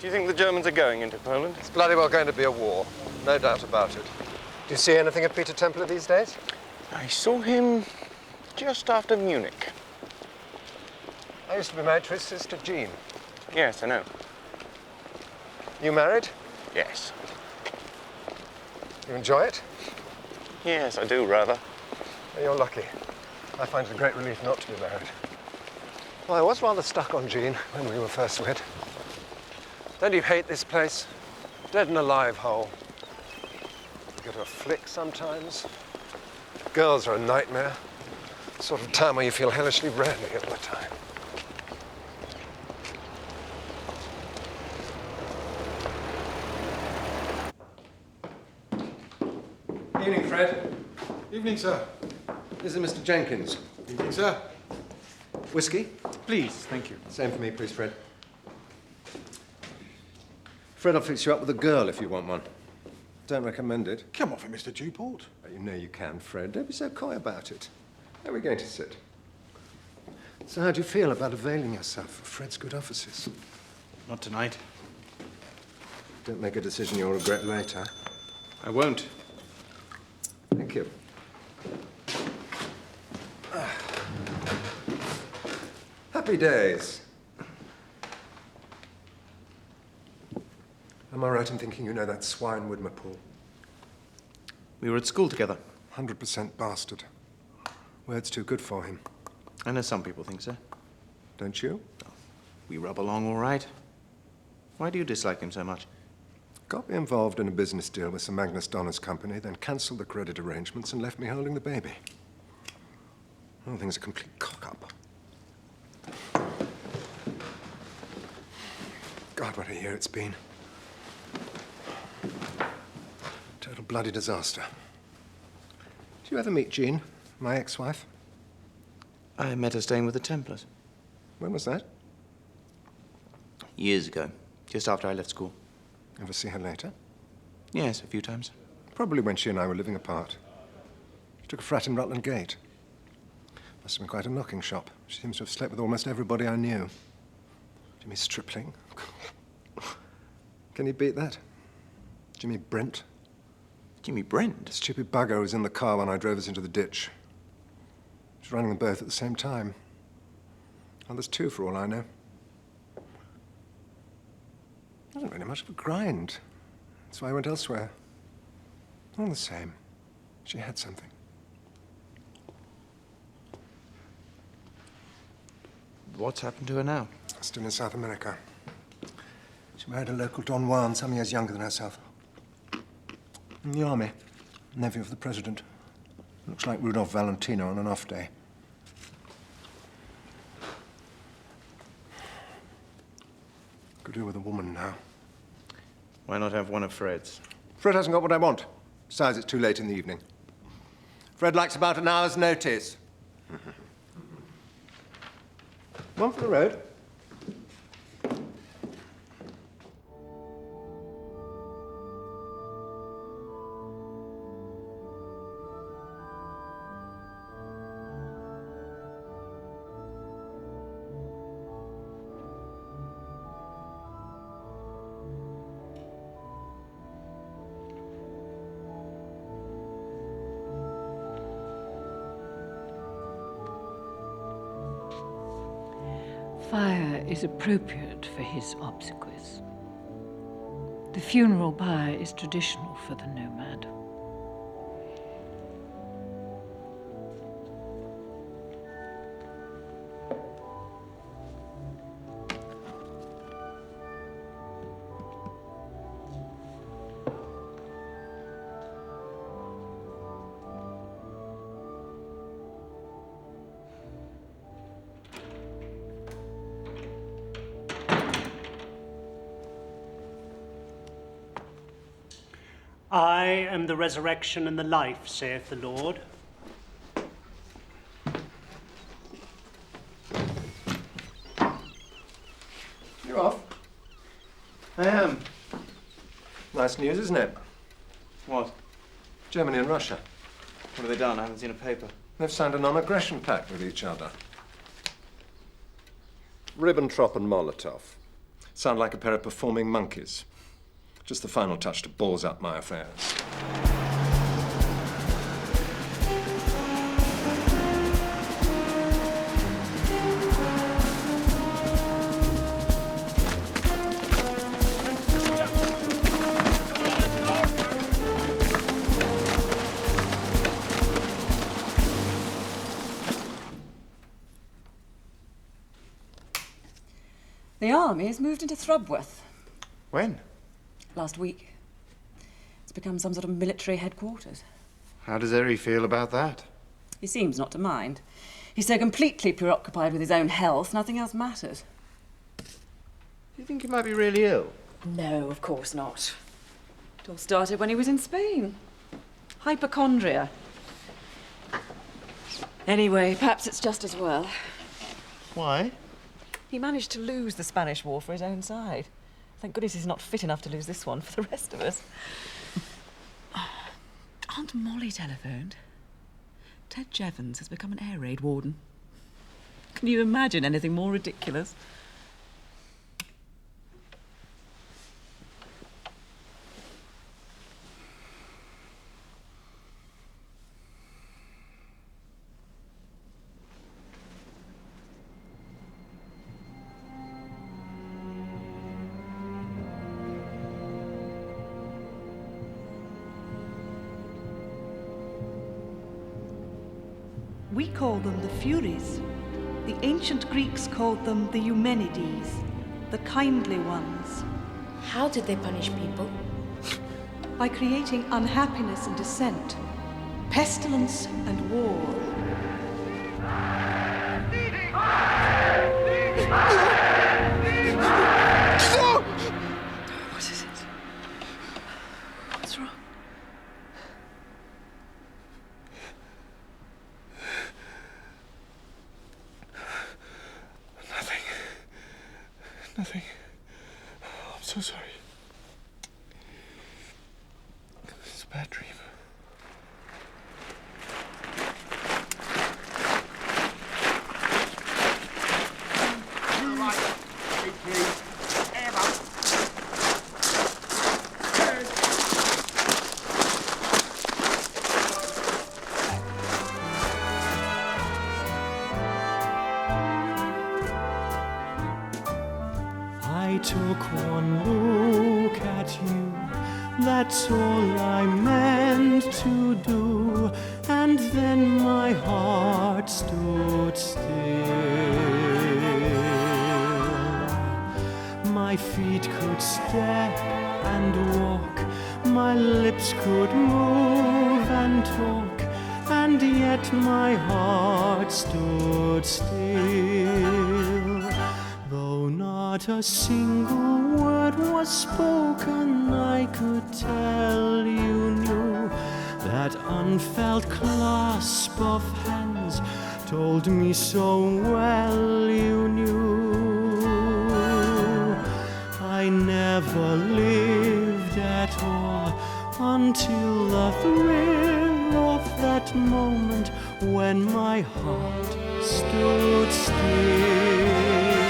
Do you think the Germans are going into Poland? It's bloody well going to be a war. No doubt about it. Do you see anything of Peter Templar these days? I saw him just after Munich. I used to be married to his sister, Jean. Yes, I know. You married? Yes. You enjoy it? Yes, I do, rather. Well, you're lucky. I find it a great relief not to be married. Well, I was rather stuck on Jean when we were first wed. Don't you hate this place? Dead and alive hole. You go to a flick sometimes. Girls are a nightmare. The sort of time where you feel hellishly rarely all the time. Evening, Fred. Evening, sir. This is Mr. Jenkins. Evening, sir. Whiskey? Please, thank you. Same for me, please, Fred. Fred will fix you up with a girl if you want one. Don't recommend it. Come off it, Mr. Duport. You know you can, Fred. Don't be so coy about it. Where are we going to sit? So how do you feel about availing yourself of Fred's good offices? Not tonight. Don't make a decision you'll regret later. I won't. Thank you. Happy days. Am I right in thinking you know that swine Widmer-Paul? We were at school together. 100% bastard. Word's too good for him. I know some people think so. Don't you? We rub along all right. Why do you dislike him so much? Got me involved in a business deal with Sir Magnus Donner's company, then cancelled the credit arrangements and left me holding the baby. The whole thing's a complete cock-up. God, what a year it's been. Total bloody disaster. Did you ever meet Jean, my ex-wife? I met her staying with the Templars. When was that? Years ago, just after I left school. Ever see her later? Yes, a few times. Probably when she and I were living apart. She took a flat in Rutland Gate. Must have been quite a knocking shop. She seems to have slept with almost everybody I knew. Jimmy Stripling. Can you beat that? Jimmy Brent. Jimmy Brent? The stupid bugger was in the car when I drove us into the ditch. She was running them both at the same time. Oh, there's two for all I know. Wasn't really much of a grind. That's why I went elsewhere. All the same, she had something. What's happened to her now? Still in South America. She married a local Don Juan, some years younger than herself. In the army, nephew of the president. Looks like Rudolph Valentino on an off day. Could do with a woman now. Why not have one of Fred's? Fred hasn't got what I want. Besides, it's too late in the evening. Fred likes about an hour's notice. One for the road. Fire is appropriate for his obsequies. The funeral pyre is traditional for the nomad. I am the resurrection and the life, saith the Lord. You're off? I am. Nice news, isn't it? What? Germany and Russia. What have they done? I haven't seen a paper. They've signed a non-aggression pact with each other. Ribbentrop and Molotov. Sound like a pair of performing monkeys. Just the final touch to balls up my affairs. The army has moved into Thrubworth. When? Last week. It's become some sort of military headquarters. How does Eri feel about that? He seems not to mind. He's so completely preoccupied with his own health, nothing else matters. Do you think he might be really ill? No, of course not. It all started when he was in Spain. Hypochondria. Anyway, perhaps it's just as well. Why? He managed to lose the Spanish War for his own side. Thank goodness he's not fit enough to lose this one for the rest of us. Aunt Molly telephoned. Ted Jevons has become an air raid warden. Can you imagine anything more ridiculous? We call them the Furies. The ancient Greeks called them the Eumenides, the kindly ones. How did they punish people? By creating unhappiness and dissent, pestilence and war. What is it? What's wrong? Nothing. I'm so sorry. It's a bad dream. I took one look at you, that's all I meant to do, and then my heart stood still. My feet could step and walk, my lips could move and talk, and yet my heart stood still. Though not a single word was spoken, I could tell you knew That unfelt clasp of hands told me so well you knew. I never lived at all until the thrill of that moment when my heart stood still.